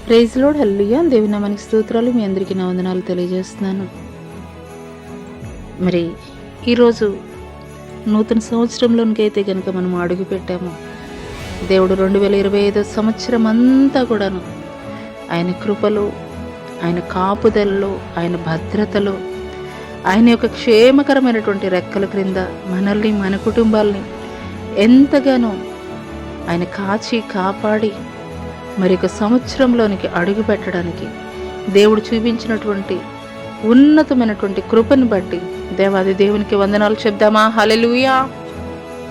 Praise lord, హల్లెలూయా. దేవుని నామానికి స్తోత్రాలు. మీ అందరికీ నా వందనాలు తెలియజేస్తున్నాను. మరి ఈరోజు నూతన సంవత్సరంలోనికి అయితే కనుక మనం అడుగు పెట్టాము. దేవుడు 2025 సంవత్సరం అంతా కూడాను ఆయన కృపలో, ఆయన కాపుదలలో, ఆయన భద్రతలో, ఆయన యొక్క క్షేమకరమైనటువంటి రెక్కల క్రింద మనల్ని, మన కుటుంబాల్ని ఎంతగానో ఆయన కాచి కాపాడి మరి ఒక సంవత్సరంలోనికి అడుగు పెట్టడానికి దేవుడు చూపించినటువంటి ఉన్నతమైనటువంటి కృపను బట్టి దేవాది దేవునికి వందనాలు చెప్దామా? హల్లెలూయా,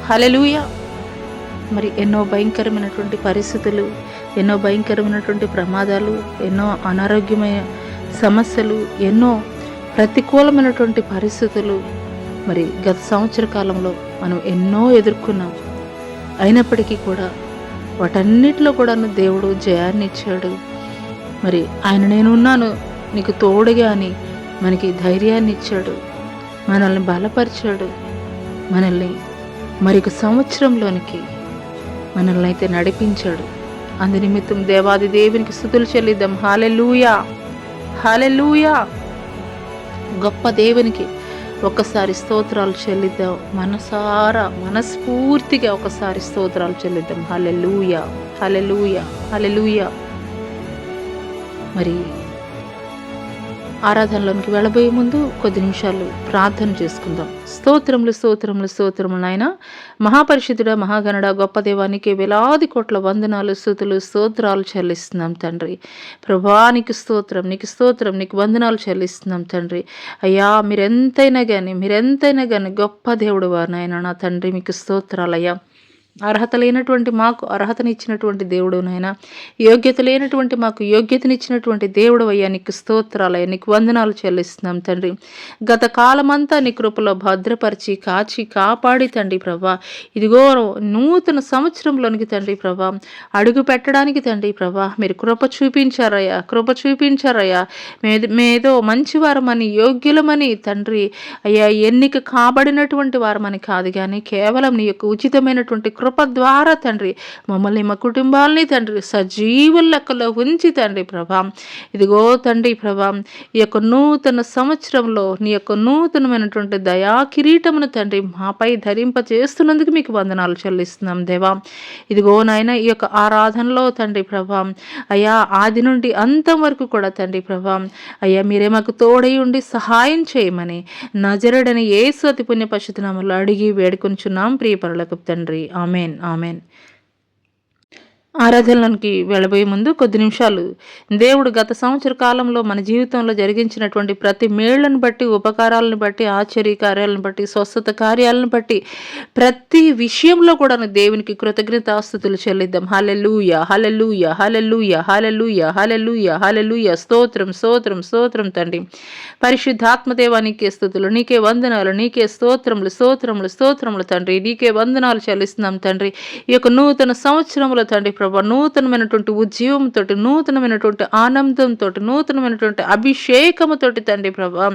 హల్లెలూయా. మరి ఎన్నో భయంకరమైనటువంటి పరిస్థితులు, ఎన్నో భయంకరమైనటువంటి ప్రమాదాలు, ఎన్నో అనారోగ్యమైన సమస్యలు, ఎన్నో ప్రతికూలమైనటువంటి పరిస్థితులు మరి గత సంవత్సర కాలంలో మనం ఎన్నో ఎదుర్కొన్నాం. అయినప్పటికీ కూడా వాటన్నిటిలో కూడాను దేవుడు జయాన్ని ఇచ్చాడు. మరి ఆయన నేనున్నాను నీకు తోడుగా అని మనకి ధైర్యాన్ని ఇచ్చాడు, మనల్ని బలపరిచాడు, మనల్ని మరొక సంవత్సరంలోనికి మనల్ని అయితే నడిపించాడు. అందు నిమిత్తం దేవాది దేవునికి స్తుతులు చెల్లిద్దాం. హల్లెలూయా, హల్లెలూయా. గొప్ప దేవునికి ఒక్కసారి స్తోత్రాలు చెల్లిద్దాం. మనస్ఫూర్తిగా ఒకసారి స్తోత్రాలు చెల్లిద్దాం. హల్లెలూయా, హల్లెలూయా, హల్లెలూయా. మరి ఆరాధనలోనికి వెళ్ళబోయే ముందు కొద్ది నిమిషాలు ప్రార్థన చేసుకుందాం. స్తోత్రములు, స్తోత్రములు, స్తోత్రములు నాయన. మహాపరిశుద్ధుడ, మహాగణుడ, గొప్ప దేవానికి వేలాది కోట్ల వందనాలు, స్తుతులు, స్తోత్రాలు చెల్లిస్తున్నాం తండ్రి. ప్రభా నీకు స్తోత్రం, నీకు స్తోత్రం, నీకు వందనాలు చెల్లిస్తున్నాం తండ్రి. అయ్యా మీరెంతైనా కానీ గొప్ప దేవుడు వారు నాయన. నా తండ్రి మీకు స్తోత్రాలయ్యా. అర్హత లేనటువంటి మాకు అర్హతనిచ్చినటువంటి దేవుడు నాయన, యోగ్యత లేనటువంటి మాకు యోగ్యతనిచ్చినటువంటి దేవుడు అయ్యా, నీకు స్తోత్రాలయ్యా, నీకు వందనాలు చెల్లిస్తున్నాం తండ్రి. గత కాలమంతా నీ కృపలో భద్రపరిచి కాచి కాపాడి తండ్రి ప్రభా, ఇదిగో నూతన సంవత్సరంలోనికి తండ్రి ప్రభా అడుగు పెట్టడానికి తండ్రి ప్రభా మీరు కృప చూపించారయ్యా. మేదో మంచివారమని, యోగ్యులమని తండ్రి అయ్యా ఎన్నిక కాబడినటువంటి వారమని కాదు కానీ కేవలం నీ యొక్క ఉచితమైనటువంటి కృప ద్వారా తండ్రి మమ్మల్ని, మా కుటుంబాలని తండ్రి సజీవుల లెక్కలో ఉంచి తండ్రి ప్రభా ఇదిగో తండ్రి ప్రభా ఈ యొక్క నూతన సంవత్సరంలో నీ యొక్క నూతనమైనటువంటి దయా కిరీటమును తండ్రి మాపై ధరింప చేస్తున్నందుకు మీకు వందనాలు చెల్లిస్తున్నాం దేవా. ఇదిగో నాయన ఈ యొక్క ఆరాధనలో తండ్రి ప్రభా అయ్యా ఆది నుండి అంతం వరకు కూడా తండ్రి ప్రభా అయ్యా మీరే మాకు తోడై ఉండి సహాయం చేయమని నజరుడని యేసు అతి పుణ్య పరిశుద్ధ నామములో అడిగి వేడుకొనుచున్నాం ప్రియ పరలోకపు తండ్రి. ఆమేన్, ఆమేన్. ఆరాధనలోనికి వెళ్ళబోయే ముందు కొద్ది నిమిషాలు దేవుడు గత సంవత్సర కాలంలో మన జీవితంలో జరిగించినటువంటి ప్రతి మేళ్లను బట్టి, ఉపకారాలను బట్టి, ఆశ్చర్య కార్యాలను బట్టి, స్వస్థత కార్యాలను బట్టి ప్రతి విషయంలో కూడా దేవునికి కృతజ్ఞతాస్తుతులు చెల్లిద్దాం. హల్లెలూయా, హల్లెలూయా, హల్లెలూయా, హల్లెలూయా, హల్లెలూయా, హల్లెలూయా. స్తోత్రం, స్తోత్రం, స్తోత్రం తండ్రి. పరిశుద్ధాత్మదేవా నీకే స్తుతులు, నీకే వందనాలు, నీకే స్తోత్రములు, స్తోత్రములు, స్తోత్రములు తండ్రి. నీకే వందనాలు చెల్లిస్తున్నాం తండ్రి. ఈ యొక్క నూతన సంవత్సరంలో తండ్రి ప్రభా నూతనమైనటువంటి ఉద్యమంతో, నూతనమైనటువంటి ఆనందంతో, నూతనమైనటువంటి అభిషేకముతో తండ్రి ప్రభా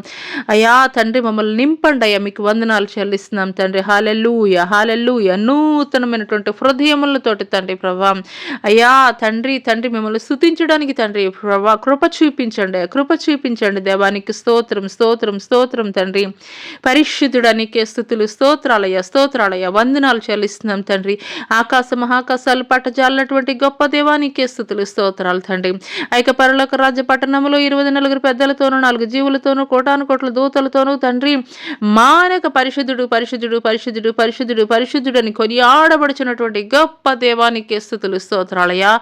అయ్యా తండ్రి మమ్మల్ని నింపండి అయ్యా, మీకు వందనాలు చెల్లిస్తున్నాం తండ్రి. హల్లెలూయా, హల్లెలూయా. నూతనమైనటువంటి హృదయములతోటి తండ్రి ప్రభా అయ్యా తండ్రి మిమ్మల్ని స్తుతించడానికి తండ్రి ప్రభా కృప చూపించండి దేవానికి స్తోత్రం, స్తోత్రం, స్తోత్రం తండ్రి. పరిశుద్ధుడానికే స్తుతులు, స్తోత్రాలయ్యా, వందనాలు చెల్లిస్తున్నాం తండ్రి. ఆకాశ మహాకాశాలు పట్టజాలటువంటి గొప్ప దేవానికే స్తుతులు, స్తోత్రాలు తండ్రి. ఐక పరలోక రాజ్య పట్టణంలో 24 పెద్దలతోనూ 4 జీవులతోనూ కోటాను కోట్ల దూతలతోనూ తండ్రి మానక పరిశుద్ధుడు పరిశుద్ధుడు పరిశుద్ధుడు పరిశుద్ధుడు పరిశుద్ధుడని కొనియాడబడుచున్నటువంటి గొప్ప దేవానికే స్తుతులు, స్తోత్రాలయ్యా.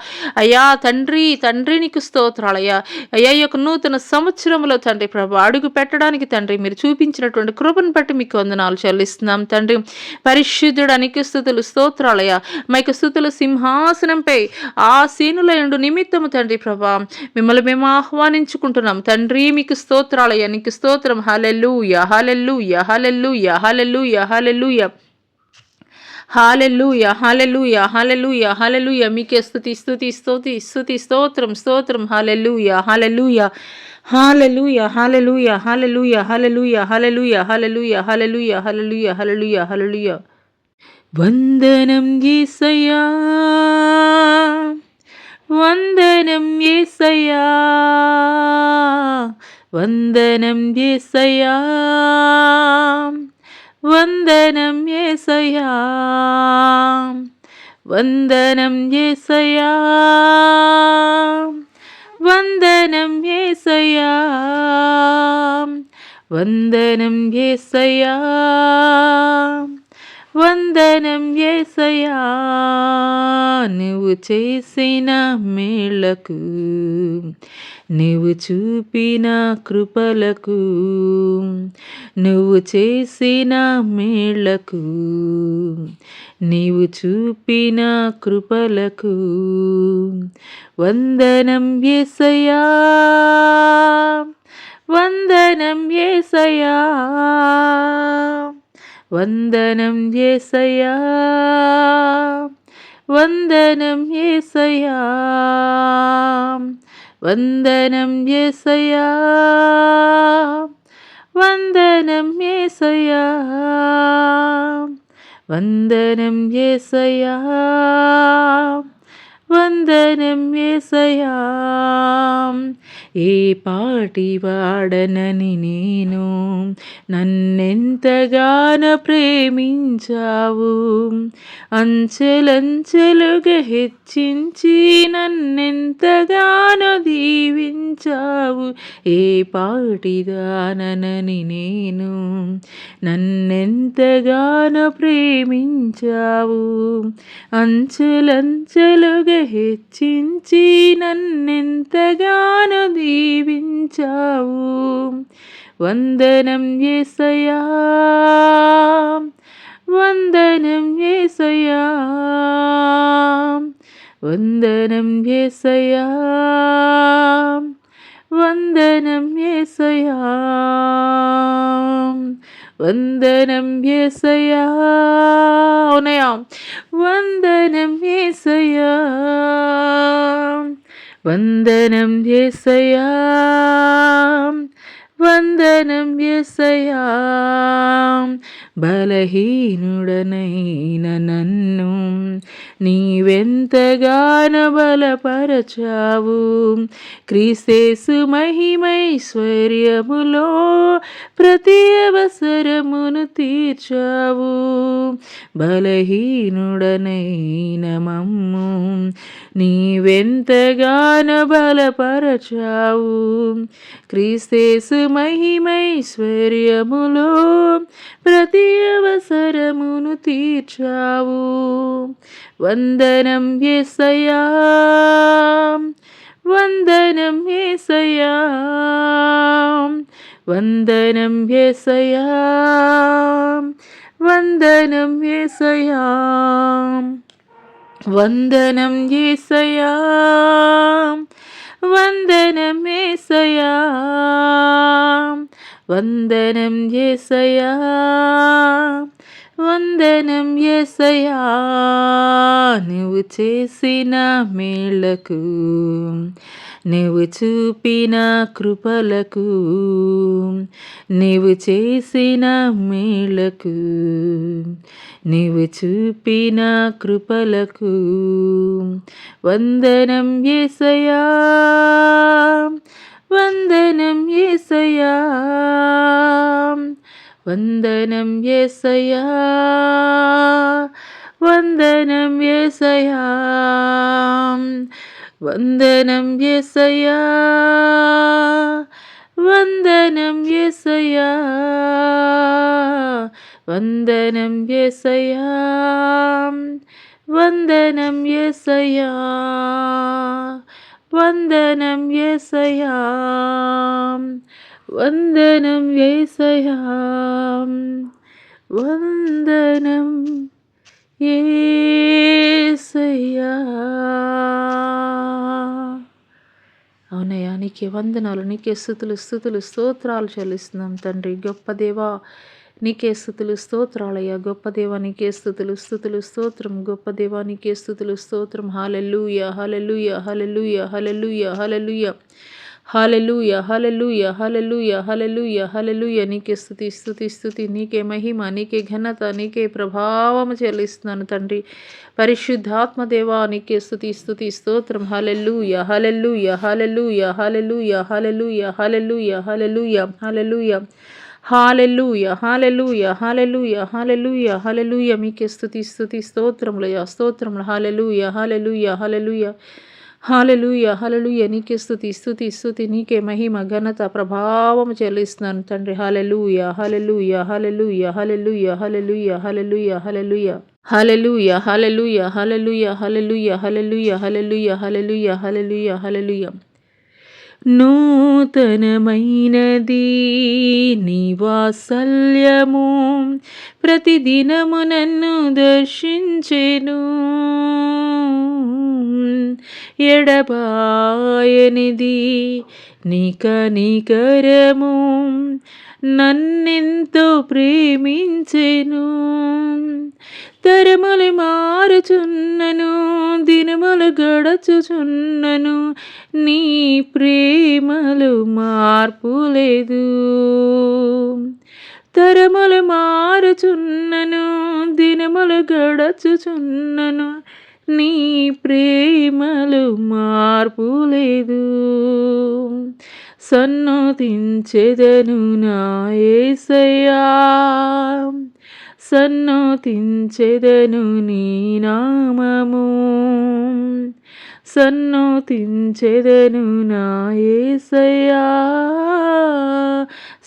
అయ్యా తండ్రి నీకు స్తోత్రాలయ్యా. అయ్యా ఈ యొక్క నూతన సంవత్సరంలో తండ్రి ప్రభా అడుగు పెట్టడానికి తండ్రి మీరు చూపించినటువంటి కృపను బట్టి మీకు వందనాలు చెల్లిస్తున్నాం తండ్రి. పరిశుద్ధుడానికి స్తుతులు, స్తోత్రాలయ్యా. మైక స్తుతులు సింహాసనంపై ఆసీనులయుండు నిమిత్తము తండ్రి ప్రభా మిమ్మల్ని మేము ఆహ్వానించుకుంటున్నాం తండ్రి. మీకు స్తోత్రాలయ్యా, నీకు స్తోత్రం. హల్లెలూయా, హల్లెలూయా, హల్లెలూయా, హల్లెలూయా, హల్లెలూయా, హల్లెలూయా, హల్లెలూయా, హల్లెలూయా, హల్లెలూయా. మీకే స్తుతి, స్తుతి, స్తుతి, స్తుతి, స్తోత్రం, స్తోత్రం. హల్లెలూయా, హల్లెలూయా, హల్లెలూయా, హల్లెలూయా, హల్లెలూయా, హల్లెలూయా, హల్లెలూయా, హల్లెలూయా, హల్లెలూయా, హల్లెలూయా, హల్లెలూయా, హల్లెలూయా. వందనం యేసయ్యా, వందనం యేసయ్యా, వందనం యేసయ్యా, వందనం యేసయ్యా, వందనం యేసయ్యా, వందనం యేసయ్యా, వందనం యేసయ్యా, వందనం యేసయ్యా. నువ్వు చేసిన మేళ్లకు, నువ్వు చూపిన కృపలకు, నువ్వు చేసిన మేళ్లకు, నీవు చూపిన కృపలకు వందనం యేసయ్యా, వందనం యేసయ్యా, వందనం యేసయ్యా, వందనం యేసయ్యా, వందనం యేసయ్యా, వందనం యేసయ్యా, వందనం యేసయ్యా, వందనం యేసయ్యా. ఏ పాటి వాడనని నేను, నన్నెంతగానో ప్రేమించావు, అంచెలంచెలుగా హెచ్చించి నన్నెంతగానో దీవించావు. ఏ పాటిదానని నేను, నన్నెంతగానో ప్రేమించావు, అంచెలంచెలుగా హెచ్చించి నన్నెంతగానో దీవించావు. వందనం యేసయ్యా, వందనం యేసయ్యా, వందనం యేసయ్యా, వందనం యేసయ్యా, వందనం యేసయ్యా. ఉన్నాయా? వందనం యేసయ్యా, వందనం యేసయ్యా, వందనం యేసయ్యా. బలహీనుడనైన నన్ను నీవెంతగానో బలపరచావు, క్రీస్తేసు మహిమైశ్వర్యములో ప్రతి అవసరమును తీర్చావు. బలహీనుడనైన మమ్ము నీవెంతగానో బలపరచావు, క్రీస్తేసు మహిమైశ్వర్యములో ప్రతి అవసరమును తీర్చావు. వందనం యేసయ్యా, వందనం యేసయ్యా, వందనం యేసయ్యా, వందనం యేసయ్యా, వందనం యేసయ్యా, వందనం యేసయ్యా, వందనం యేసయ్యా, వందనం యేసయ్యా. నువ్వు చేసిన మేళ్లకు, నువ్వు చూపిన కృపలకు, నీవు చేసిన మేళ్లకు, నీవు చూపిన కృపలకు వందనం యేసయ్యా, వందనం యేసయ్యా, వందనం యేసయ్యా, వందనం యేసయ్యా, వందనం యేసయ్యా, వందనం యేసయ్యా, వందనం యేసయ్యా, వందనం యేసయ్యా, వందనం యేసయ్యా, వందనం యేసయ్యా, వందనం యేసయ్యా. అవునయ్యా, నీకే వందనాలు, నీకే స్తుతులు స్తుతులు స్తోత్రాలు చెల్లిస్తున్నాం తండ్రి. గొప్ప దేవా నీకే స్తుతులు స్తోత్రాలయ్యా. గొప్ప దేవా నీకే స్తుతులు స్తుతులు స్తోత్రం. గొప్ప దేవా నీకే స్తుతులు స్తోత్రం. హల్లెలూయా, హల్లెలూయా, హల్లెలూయా, హల్లెలూయా, హల్లెలూయా, హల్లెలూయా హల్లెలూయా హల్లెలూయా హల్లెలూయా హల్లెలూయా. నీకే స్తుతి స్తుతి స్తుతి, నీకే మహిమ, నీకే ఘనత, నీకే ప్రభావము చెల్లిస్తున్నాను తండ్రి. పరిశుద్ధాత్మ దేవా నీకే స్తుతి స్తుతి స్తోత్రం. హల్లెలూయా హల్లెలూయా హల్లెలూయా హల్లెలూయా హల్లెలూయా హల్లెలూయా హల్లెలూయా హల్లెలూయా హల్లెలూయా హల్లెలూయా హల్లెలూయా హల్లెలూయా హల్లెలూయా. మీకే స్తుతి స్తుతి స్తోత్రములయ్యా స్తోత్రములు. హల్లెలూయా హల్లెలూయా హల్లెలూయా హల్లెలూయా హల్లెలూయా. నీకే స్తుతి స్తుతి స్తుతి, నీకే మహిమ ఘనత ప్రభావము చెల్లిస్తున్నాను తండ్రి. హల్లెలూయా హల్లెలూయా హల్లెలూయా హల్లెలూయా హల్లెలూయా హల్లెలూయా హల్లెలూయా హల్లెలూయా హల్లెలూయా హల్లెలూయా హల్లెలూయా హల్లెలూయా హల్లెలూయా హల్లెలూయా హల్లెలూయా హల్లెలూయా. నూతనమైనది నీ వాత్సల్యము, ప్రతిదినము నన్ను దర్శించెను. ఎడబాయనిది నీ కనికరము, నన్నెంతో ప్రేమించెను. తరములు మారుచున్నను, దినములు గడచుచున్నను, నీ ప్రేమలు మార్పు లేదు. తరములు మారుచున్నను, దినములు గడచుచున్నను, నీ ప్రేమలు మార్పు లేదు. సన్నతించెదను నా యేసయ్యా, సన్నతించెదను నీ నామము, సన్నతించెదను నా యేసయ్యా,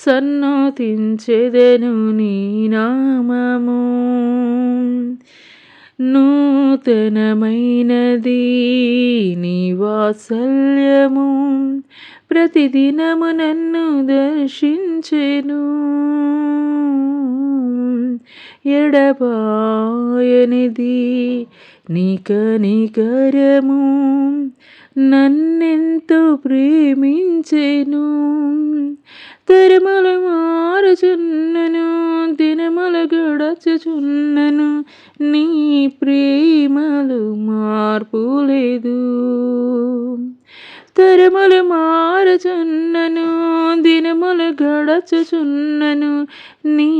సన్నతించెదను నీ నామము. నూతనమైనది నీ వాత్సల్యము, ప్రతిదినము నన్ను దర్శించెను. ఎడబాయనిది నీ కనికరము, నన్నెంతో ప్రేమించెను. తరములు మారుచున్నను, దినములు గడచుచున్నను, నీ ప్రేమలు మార్పు లేదు. తరములు మారుచున్నను, దినములు గడచుచున్నను, నీ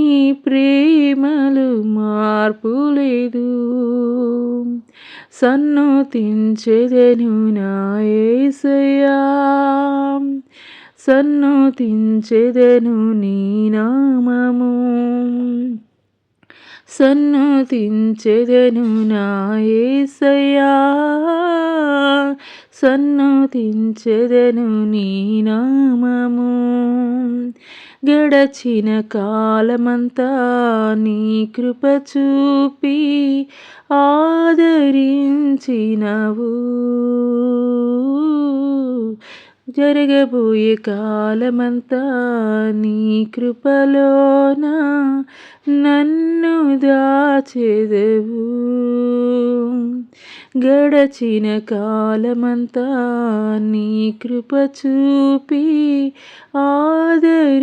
ప్రేమలు మార్పు లేదు. సన్నతించెదను నా యేసయ్యా, సన్నతించెదను నీ నామము, సన్నతించెదను నా యేసయ్యా, సన్నతించెదను నీ నామము. గడచిన కాలమంతా నీ కృప చూపి ఆదరించినవు. జరగబోయే కాలమంతా నీ కృపలోన నన్ను దాచెదవు. గడచిన కాలమంతా నీ కృప చూపి ఆదరించినవు.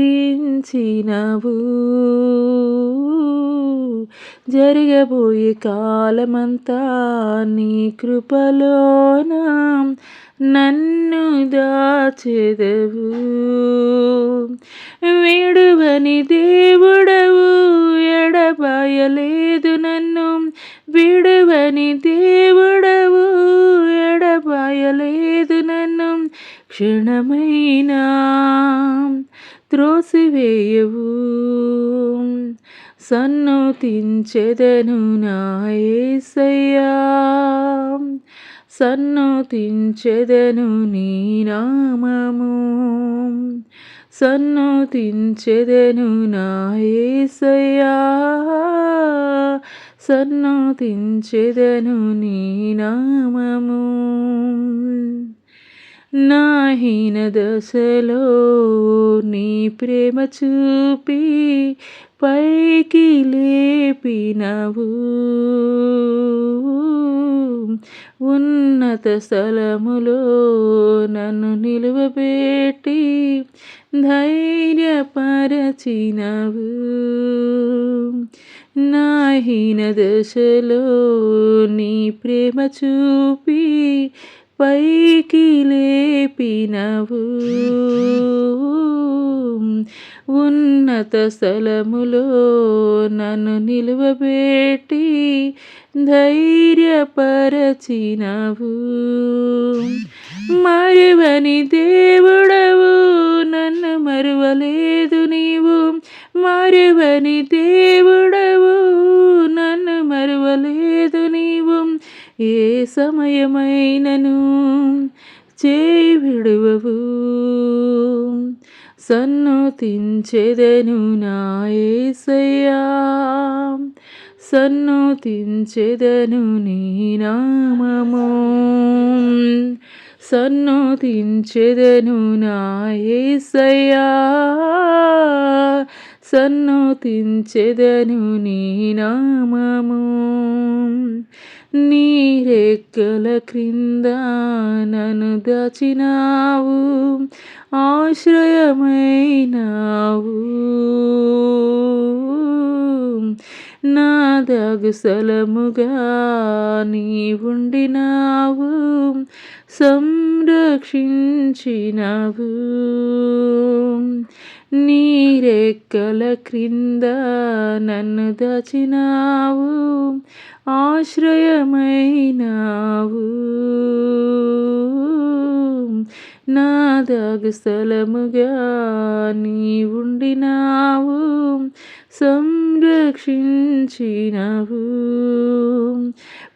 జరగబోయే కాలమంతా నీ కృపలోన నన్ను దాచెదవు. విడువని దేవుడవు, ఎడబాయలేదు నన్ను. విడువని దేవుడవు, ఎడబాయలేదు నన్ను. క్షణమైనా త్రోసివేయవు. సన్నతించెదను నా యేసయ్యా, సన్నతించెదను నీ నామము, సన్నతించెదను నా యేసయ్యా, సన్నతించెదను నీ నామము. నా హీన దశలో నీ ప్రేమ చూపి పైకి లేపినవు. ఉన్నత స్థలములో నన్ను నిలువబెట్టి ధైర్యపరచినవు. నా హీన దశలో నీ ప్రేమ చూపి పైకి లేపినవు. లేపినవు, ఉన్నత స్థలములో నన్ను నిలువబెట్టి ధైర్యపరచినవు. మరువని దేవుడవు, నన్ను మరువలేదు నీవు. మరువని దేవుడవు, నన్ను మరువలేదు నీవు. ఏ సమయమైనను చేయి విడువవు. సన్నుతించెదను నా యేసయ్యా, సన్నుతించెదను నీ నామము. సన్నుతించెదను నా యేసయ్యా, సన్నుతించెదను నీ నామము. నీ రెక్కల క్రింద నన్ను దాచినావు, ఆశ్రయమైనావు. నా దాగు స్థలముగా నీ ఉండినావు, సంరక్షించినవు. నీ రెక్కల క్రింద నన్ను దాచినావు, ఆశ్రయమైనావు. నా దాగు స్థలముగా నీ ఉండినావు, సంరక్షించినవు.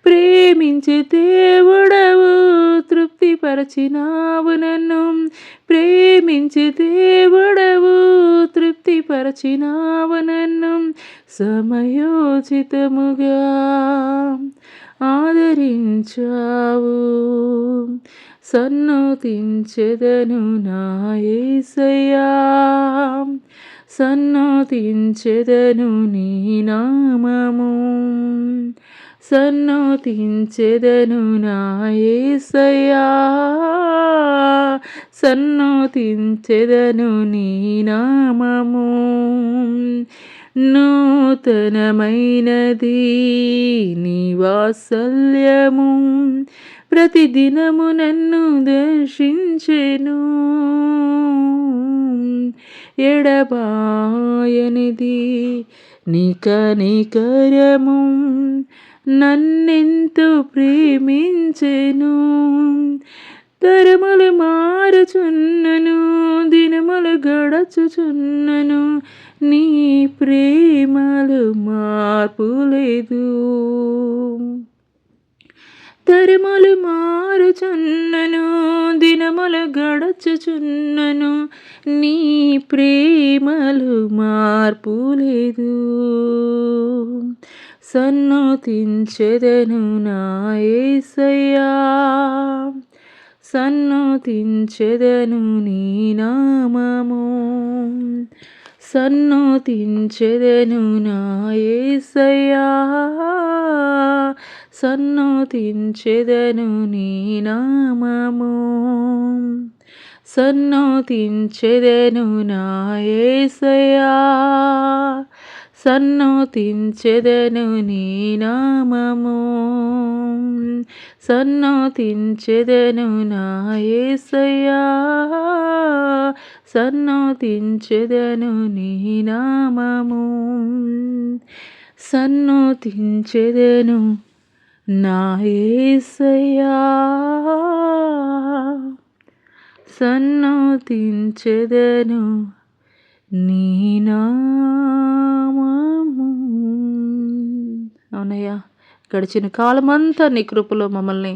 ప్రేమించే దేవుడవు, తృప్తిపరచినావు నన్ను. ప్రేమించే దేవుడవు, తృప్తిపరచినావు నన్ను. సమయోచితముగా ఆదరించావు. సన్నుతించెదను నా యేసయ్యా, సన్నుతించెదను నీ నామము. సన్నుతించెదను నా యేసయ్యా, సన్నుతించెదను నీ నామము. నూతనమైనది నీ వాత్సల్యము, ప్రతిదినము నన్ను దర్శించెను. ఎడబాయనిది నీ కనికరము, నన్నెంతో ప్రేమించెను. తరములు మారుచున్నను, దినములు గడచుచున్నను, నీ ప్రేమలు మార్పు లేదు. తరములు మారుచున్నను, దినములు గడచుచున్నను, నీ ప్రేమలు మార్పు లేదు. సన్నుతించెదను నా యేసయ్యా, సన్నుతించెదను నీ నామము. సన్నుతించెదను నా యేసయ్యా, సన్నుతించెదను నీ నామము. సన్నుతించెదను నా యేసయ్యా, సన్నుతించెదను నీ నామము. సన్నుతించెదను నా యేసయ్యా, సన్నుతించెదను నీ నామము. సన్నుతించెదను నా యేసయ్యా, సన్నుతించెదను నీ నామము. అవునయ్యా, గడిచిన కాలమంతా నీ కృపలో మమ్మల్ని,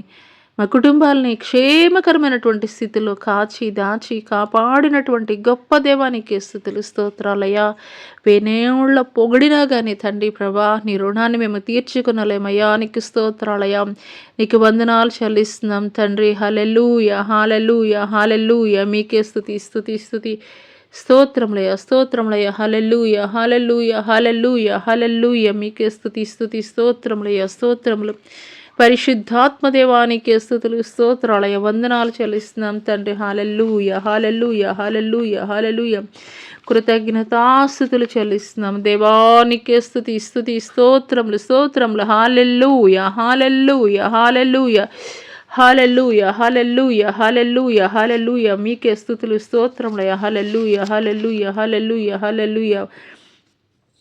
మా కుటుంబాలని క్షేమకరమైనటువంటి స్థితిలో కాచి దాచి కాపాడినటువంటి గొప్ప దేవానికి స్థుతులు స్తోత్రాలయ్యా. వేనేళ్ల పొగిడినా కానీ తండ్రి ప్రభా, నీ రుణాన్ని మేము తీర్చుకునలేమయ్యా. నీకు స్తోత్రాలయ్యా, నీకు వందనాలు చెల్లిస్తున్నాం తండ్రి. హల్లెలూయా, హల్లెలూయా, హల్లెలూయా. మీకే స్తుతి స్తుతి స్తుతి. స్తోత్రములయ్యా, స్తోత్రములయ్యా. హల్లెలూయా, హల్లెలూయా, హల్లెలూయా, హల్లెలూయా. మీకే స్తుతి స్తుతి స్తోత్రములయ్యా, స్తోత్రములు. పరిశుద్ధాత్మదేవానికి స్తుతులు స్తోత్రాలయ్యా, వందనాలు చెల్లిస్తున్నాం తండ్రి. హల్లెలూయా, హల్లెలూయా, హల్లెలూయా, హల్లెలూయా. కృతజ్ఞతాస్తుతులు చెల్లిస్తున్నాం దేవానికి స్తుతి స్తుతి స్తోత్రములు స్తోత్రములు. హల్లెలూయా, హల్లెలూయా, హల్లెలూయా, హల్లెలూయా, హల్లెలూయా, హల్లెలూయా, హల్లెలూయా. మీకే స్తుతులు స్తోత్రములయ్యా. హల్లెలూయా, హల్లెలూయా, హల్లెలూయా, హల్లెలూయా.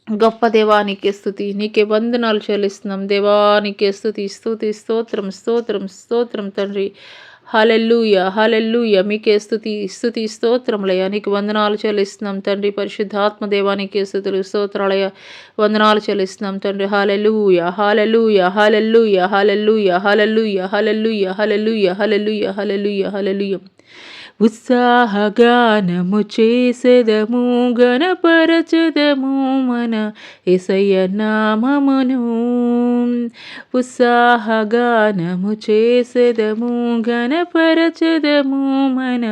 గొప్ప దేవానికే స్తుతి, నీకే వందనాలు చెల్లిస్తున్నాం దేవానికే స్తుతి, స్తుతి, స్తోత్రం, స్తోత్రం, స్తోత్రం తండ్రి. హల్లెలూయా, హల్లెలూయా. మీకే స్తుతి, స్తుతి, స్తోత్రములయ్యా. నీకు వందనాలు చెల్లిస్తున్నాం తండ్రి. పరిశుద్ధాత్మ దేవానికే స్తుతులు స్తోత్రాలయ వందనాలు చెల్లిస్తున్నాం తండ్రి. హల్లెలూయా, హల్లెలూయా, హల్లెలూయా, హల్లెలూయా, హల్లెలూయా, హల్లెలూయా, హల్లెలూయా, హల్లెలూయా, హల్లెలూయా, హల్లెలూయా. ఉత్సాహగానము చేసెదము, గణపరచెదము మన యేసయ్య నామమును. ఉత్సాహగానము చేసెదము, గణపరచెదము మన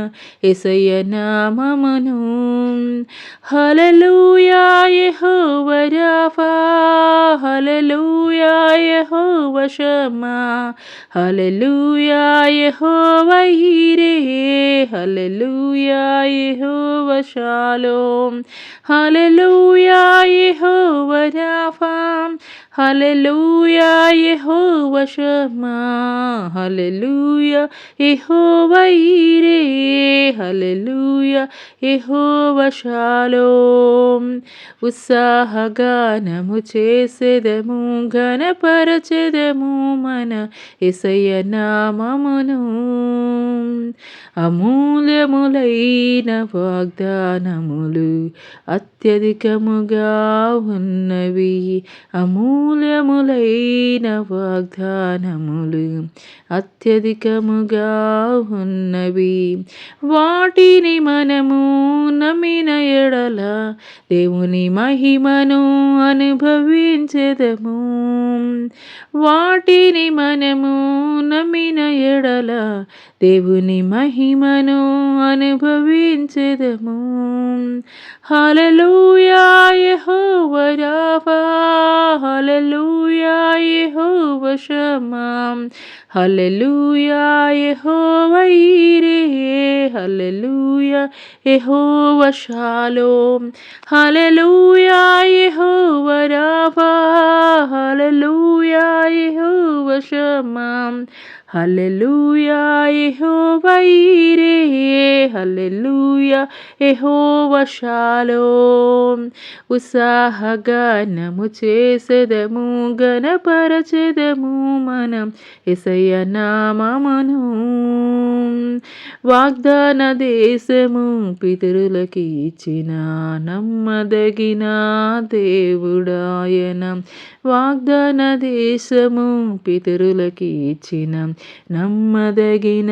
యేసయ్య నామమును. హల్లెలూయా యెహోవా రాఫా, హల్లెలూయా యెహోవా షమ్మా, హల్లెలూయా యెహోవా యీరే, హల్లెలూయా యెహోవా షాలోమ్, హల్లెలూయా యెహోవా రాఫా, హల్లెలూయా యెహోవా షమ్మా, హల్లెలూయా యెహోవా యీరే, హల్లెలూయా యెహోవా షాలోమ్. ఉత్సాహగానము చేసెదము, ఘనపరచెదము మన యేసయ్య నామమును. అమూల్యములైన వాగ్దానములు అత్యధికముగా ఉన్నవి, అమూల్యములైన వాగ్దానములు అత్యధికముగా ఉన్నవి. వాటిని మనము నమ్మిన ఎడల దేవుని మహిమను అనుభవించెదము. వాటిని మనము నమ్మిన ఎడల దేవుని మహిమను అనుభవించెదము. హల్లెలూయా యెహోవా రాఫా, హల్లెలూయా యెహోవా షమ్మా, హల్లెలూయా యెహోవా యీరే, హల్లెలూయా యెహోవా షాలోమ్, హల్లెలూయా యెహోవా రాఫా, హల్లెలూయా యెహోవా షమ్మా, హల్లెలూయా యెహోవా యీరే, హల్లెలూయా యెహోవా షాలోమ్. ఉత్సాహగానము చేసెదము, ఘనపరచెదము మనం యేసయ్య నామమును. వాగ్దాన దేశము పితరులకి ఇచ్చిన నమ్మదగిన దేవుడాయన. వాగ్దాన దేశము పితరులకి ఇచ్చిన నమ్మదగిన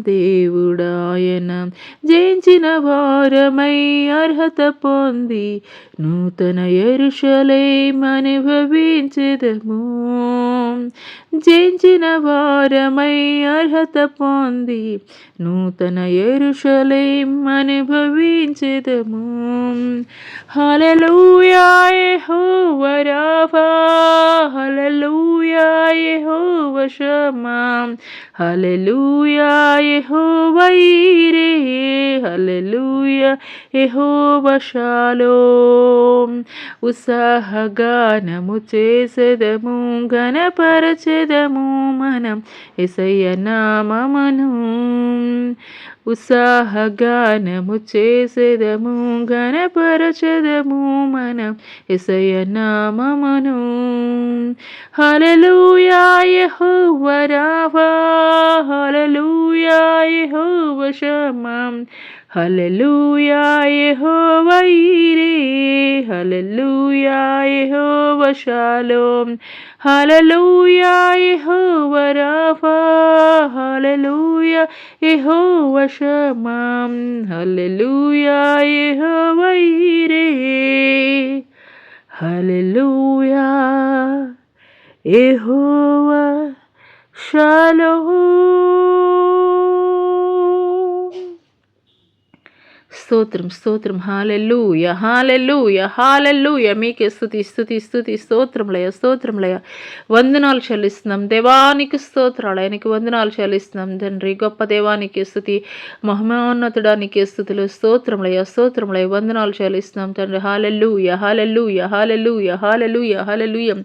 దేవుడాయన. జయించిన వారమై అర్హత పొంది నూతన యెరూషలేము అనుభవించెదము. జయించిన వారమై అర్హత పొంది నూతన యెరూషలేము అనుభవించెదము. హల్లెలూయా యెహోవా రాఫా, హల్లెలూయా యెహోవా షమ్మా, హల్లెలూయా యెహోవా యీరే, హల్లెలూయా యెహోవా షాలోమ్. ఉత్సాహగానము చేసెదము, ఘనపరచెదము మనం యేసయ్య నామమును. ఉత్సాహగానము చేసెదము, ఘనపరచెదము మనం యేసయ్య నామమును. హల్లెలూయా యెహోవా రాఫా, హల్లెలూయా యెహోవా షమ్మా, హల్లెలూయా యెహోవా యీరే, హల్లెలూయా యెహోవా షాలోమ్, హల్లెలూయా యెహోవా రాఫా, హల్లెలూయా యెహోవా షమ్మా, హల్లెలూయా యెహోవా యీరే, హల్లెలూయా యెహోవా షాలోమ్. స్తోత్రం స్తోత్రం. హల్లెలూయా హల్లెలూయా హల్లెలూయా. మీకే స్తుతి స్తుతి స్తుతి. స్తోత్రములయ స్తోత్రములయ. వందనాలు చెల్లిస్తున్నాం దేవానికి స్తోత్రాలు. ఆయనకి వందనాలు చెల్లిస్తున్నాం తండ్రి. గొప్ప దేవానికి స్తుతి, మహిమోన్నతుడానికి స్తుతులు. స్తోత్రములయ స్తోత్రములయ. వందనాలు చెల్లిస్తున్నాం తండ్రి. హల్లెలూయా హల్లెలూయా హల్లెలూయా హల్లెలూయా హల్లెలూయా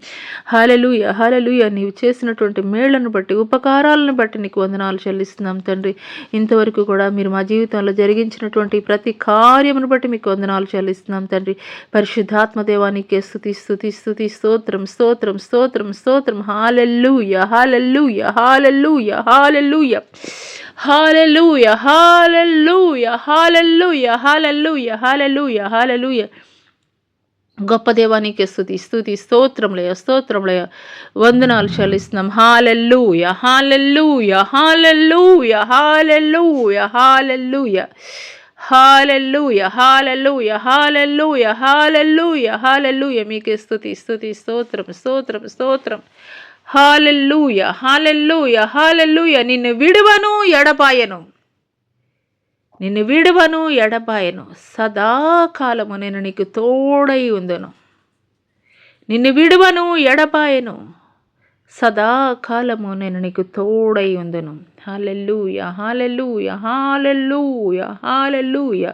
హల్లెలూయా హల్లెలూయా. నీవు చేసినటువంటి మేళ్లను బట్టి, ఉపకారాలను బట్టి నీకు వందనాలు చెల్లిస్తున్నాం తండ్రి. ఇంతవరకు కూడా మీరు మా జీవితంలో జరిగించినటువంటి ప్రతి కార్యమును బట్టి మీకు వందనాలు చెల్లిస్తున్నాం తండ్రి. పరిశుద్ధాత్మ దేవానికి స్తుతి స్తుతి స్తుతి. స్తోత్రం స్తోత్రం స్తోత్రం స్తోత్రం. హల్లెలూయా హల్లెలూయా హల్లెలూయా హల్లెలూయా హల్లెలూయా హల్లెలూయా హల్లెలూయా హల్లెలూయా హల్లెలూయా హల్లెలూయా. గొప్ప దేవానికి స్తుతి స్తుతి. స్తోత్రములయ స్తోత్రములయ. వందనాలు చెల్లిస్తున్నాం. హల్లెలూయా హల్లెలూయా హల్లెలూయా హల్లెలూయా హల్లెలూయా హల్లెలూయా హల్లెలూయా హల్లెలూయా హల్లెలూయా హల్లెలూయా. మీకే స్తుతి స్తుతి. స్తోత్రం స్తోత్రం స్తోత్రం. హల్లెలూయా హల్లెలూయా హల్లెలూయా. నిన్ను విడువను ఎడబాయను, నిన్ను విడువను ఎడబాయను, సదాకాలము నేను నీకు తోడై ఉందను. నిన్ను విడువను ఎడబాయను, సదాకాలము నేను నీకు తోడై ఉందను. హల్లెలూయా హల్లెలూయా హల్లెలూయా హల్లెలూయా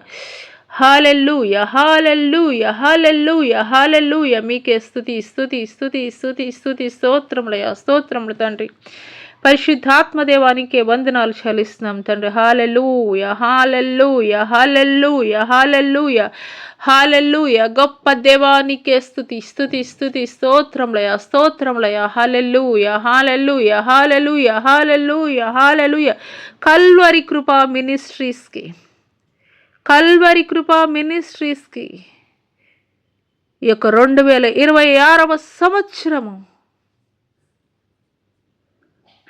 హల్లెలూయా హల్లెలూయా హల్లెలూయా హల్లెలూయా. మీకే స్తుతి స్తుతి స్తుతి స్తుతి స్తుతి. స్తోత్రములయ స్తోత్రములు తండ్రి. పరిశుద్ధాత్మ దేవానికి వందనాలు చెల్లిస్తున్నాం తండ్రి. హల్లెలూయా హల్లెలూయా హల్లెలూయా హల్లెలూయా హల్లెలూయా. గొప్ప దేవానికే స్తుతి స్తుతి స్తుతి. స్తోత్రములయ స్తోత్రములయ. హల్లెలూయా హల్లెలూయా హల్లెలూయా హల్లెలూయా హల్లెలూయా. కల్వరి కృపా మినిస్ట్రీస్కి, కల్వరి కృపా మినిస్ట్రీస్కి ఈ యొక్క 2026వ సంవత్సరము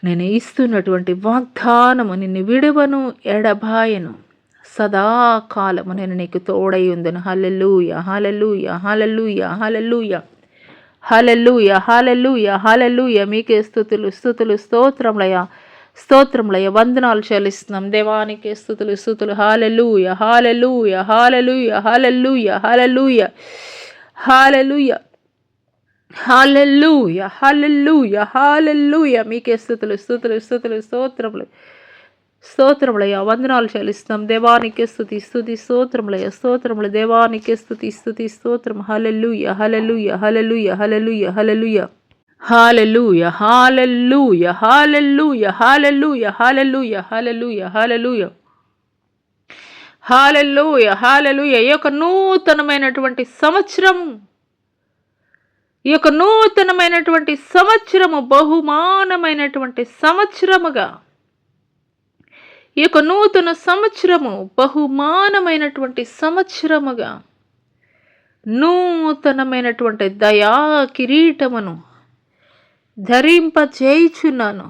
నేను ఇస్తున్నటువంటి వాగ్దానము, నిన్ను విడువను ఎడబాయను, సదాకాలము నేను నీకు తోడై ఉందను. హల్లెలూయా హల్లెలూయా హల్లెలూయా హల్లెలూయా హల్లెలూయా హల్లెలూయా హల్లెలూయా. మీకే స్తుతులు స్తుతులు. స్తోత్రములయ స్తోత్రములయ. వందనాలు చెల్లిస్తున్నాం దేవానికి స్తుతులు స్తుతులు. హల్లెలూయా హల్లెలూయా హల్లెలూయా హల్లెలూయా హల్లెలూయా హల్లెలూయా హల్లెలూయా హల్లెలూయా హల్లెలూయా. మీకే స్తుతులు స్తుతులు స్తుతులు. స్తోత్రములు స్తోత్రములయ. వందనాలు చెల్లిస్తాం దేవానికి స్తుతి స్తుతి. స్తోత్రములయ స్తోత్రములు. దేవానికి స్తుతి స్తుతి. స్తోత్రం. హల్లెలూయా హల్లెలూయా హల్లెలూయా హల్లెలూయా హల్లెలూయా హల్లెలూయా హల్లెలూయా హల్లెలూయా హల్లెలూయా హల్లెలూయా హల్లెలూయా హల్లెలూయా హల్లెలూయా హల్లెలూయా. ఈ యొక్క నూతనమైనటువంటి సంవత్సరం, ఈ యొక్క నూతనమైనటువంటి సంవత్సరము బహుమానమైనటువంటి సంవత్సరముగా, ఈ యొక్క నూతన సంవత్సరము బహుమానమైనటువంటి సంవత్సరముగా, నూతనమైనటువంటి దయా కిరీటమును ధరింపచేయుచున్నాను.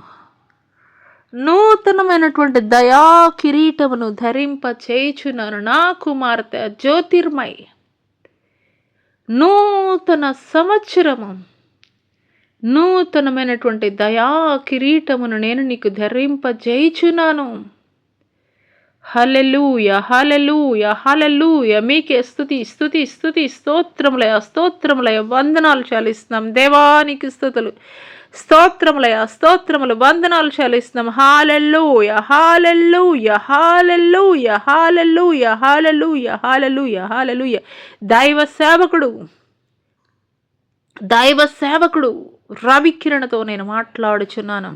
నూతనమైనటువంటి దయా కిరీటమును ధరింపచేయుచున్నాను. నా కుమార్తె జ్యోతిర్మయ్, నూతన సంవత్సరము, నూతనమైనటువంటి దయా కిరీటమును నేను నీకు ధరింపజేయుచున్నాను. హల్లెలూయా హల్లెలూయా హల్లెలూయా. మీకే స్తుతి స్తుతి స్తుతి. స్తోత్రములయ స్తోత్రములయ. వందనాలు చెల్లిస్తున్నాం దేవానికి స్తుతులు. స్తోత్రములయ స్తోత్రములు. వందనాలు చెల్లిస్తున్నాం. హల్లెలూయా హల్లెలూయా హల్లెలూయా హల్లెలూయా హల్లెలూయా హల్లెలూయా హల్లెలూయా. దైవ సేవకుడు రవికిరణతో నేను మాట్లాడుచున్నాను.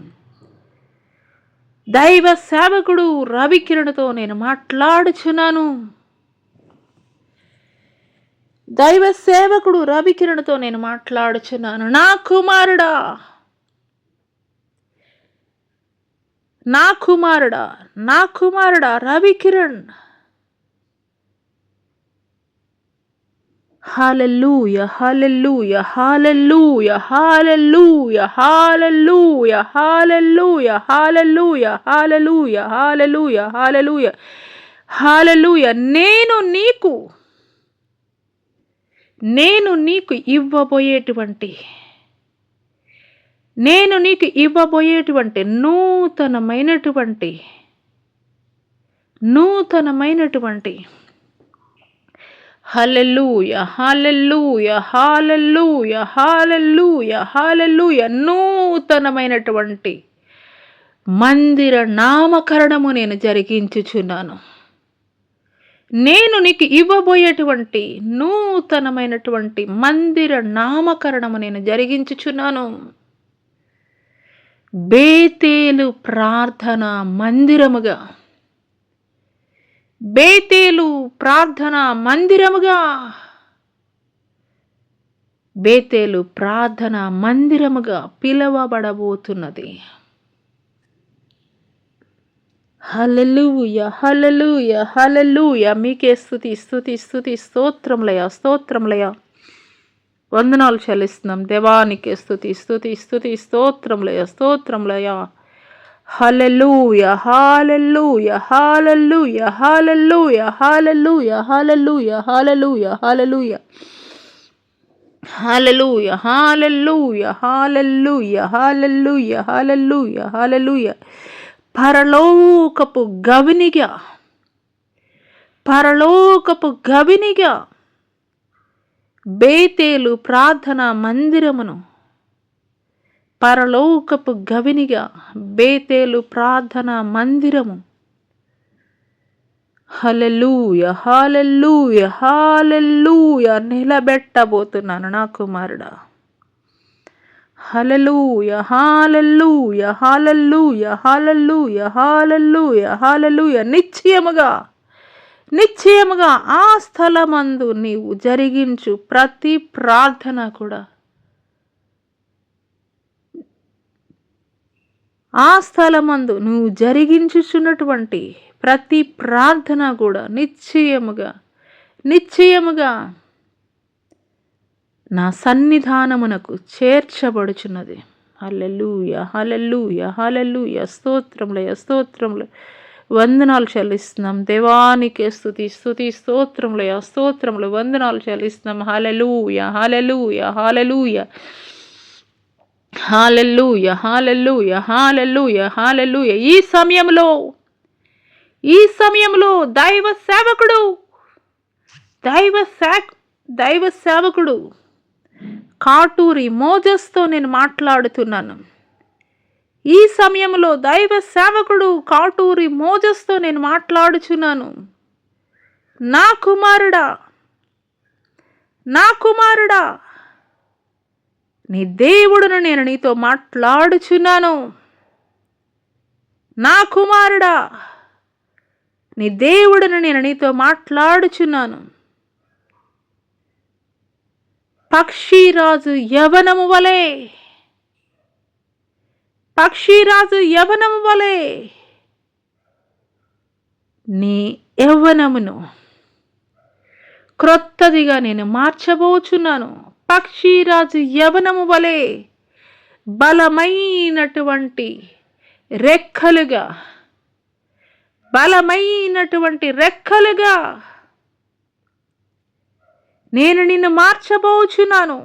దైవ సేవకుడు రవికిరణతో నేను మాట్లాడుచున్నాను. దైవ సేవకుడు రవికిరణతో నేను మాట్లాడుచున్నాను. నా కుమారుడా, నా కుమారుడా, నా కుమారుడా రవికిరణ్, హల్లెలూయా హల్లెలూయా హల్లెలూయా హల్లెలూయా హల్లెలూయా హల్లెలూయా హల్లెలూయా హల్లెలూయా హల్లెలూయా హల్లెలూయా హల్లెలూయా. నేను నీకు ఇవ్వబోయేటువంటి నూతనమైనటువంటి హల్లెలూయా, హల్లెలూయా, హల్లెలూయా, హల్లెలూయా, హల్లెలూయా. నూతనమైనటువంటి మందిర నామకరణము నేను జరిగించుచున్నాను. నేను నీకు ఇవ్వబోయేటువంటి నూతనమైనటువంటి మందిర నామకరణము నేను జరిగించుచున్నాను. బేతేలు ప్రార్థన మందిరముగా, బేతేలు ప్రార్థన మందిరముగా, బేతేలు ప్రార్థన మందిరముగా పిలవబడబోతున్నది. హల్లెలూయా, హల్లెలూయా, హల్లెలూయా. మీకే స్తుతి, స్తుతి, స్తుతి, స్తోత్రములయ, స్తోత్రములయ. వందనాలు చెల్లిస్తున్నాం దేవానికే స్తుతి, స్తుతి, స్తుతి, స్తోత్రములయ, స్తోత్రములయ. హల్లెలూయా, హల్లెలూయా, హల్లెలూయా, హల్లెలూయా, హల్లెలూయా, హల్లెలూయా, హల్లెలూయా, హల్లెలూయా. హల్లెలూయా, హల్లెలూయా, హల్లెలూయా, హల్లెలూయా, హల్లెలూయా, హల్లెలూయా. పరలోకపు గవినిగా, పరలోకపు గవినిగా బేతేలు ప్రార్థన మందిరమును, పరలోకపు గవినిగా బేతేలు ప్రార్థన మందిరము. హల్లెలూయా, హల్లెలూయా, హల్లెలూయా నిలబెట్టబోతున్నాను నా కుమారుడా. హల్లెలూయా, హల్లెలూయా, హల్లెలూయా, హల్లెలూయా, హల్లెలూయా, హల్లెలూయా. నిశ్చయముగా, నిశ్చయముగా ఆ స్థలమందు నీవు జరిగించు ప్రతి ప్రార్థన కూడా, ఆ స్థలమందు నువ్వు జరిగించుచున్నటువంటి ప్రతి ప్రార్థన కూడా నిశ్చయముగా, నిశ్చయముగా నా సన్నిధానమునకు చేర్చబడుచున్నది. హల్లెలూయా, హల్లెలూయా, హల్లెలూయా. స్తోత్రములయ, స్తోత్రములు, వందనాలు చెల్లిస్తున్నాం దేవానికే స్తుతి, స్తుతి, స్తోత్రములయ, స్తోత్రములు, వందనాలు చెల్లిస్తున్నాం. హల్లెలూయా, హల్లెలూయా, హల్లెలూయా, హల్లెలూయా, హల్లెలూయా, హల్లెలూయా, హల్లెలూయా. ఈ సమయంలో దైవ సేవకుడు కాటూరి మోజెస్తో నేను మాట్లాడుతున్నాను. ఈ సమయంలో దైవ సేవకుడు కాటూరి మోజెస్తో నేను మాట్లాడుచున్నాను. నా కుమారుడా, నా కుమారుడా, నీ దేవుడును నేను నీతో మాట్లాడుచున్నాను. నా కుమారుడా, నీ దేవుడును నేను నీతో మాట్లాడుచున్నాను. పక్షిరాజు యవనము వలె, పక్షిరాజు యవనము వలె నీ యవ్వనమును క్రొత్తదిగా నేను మార్చబోచున్నాను. పక్షిరాజు యవనము వలె బలమైనటువంటి రెక్కలుగా, బలమైనటువంటి రెక్కలుగా నేను నిన్ను మార్చబోచున్నాను.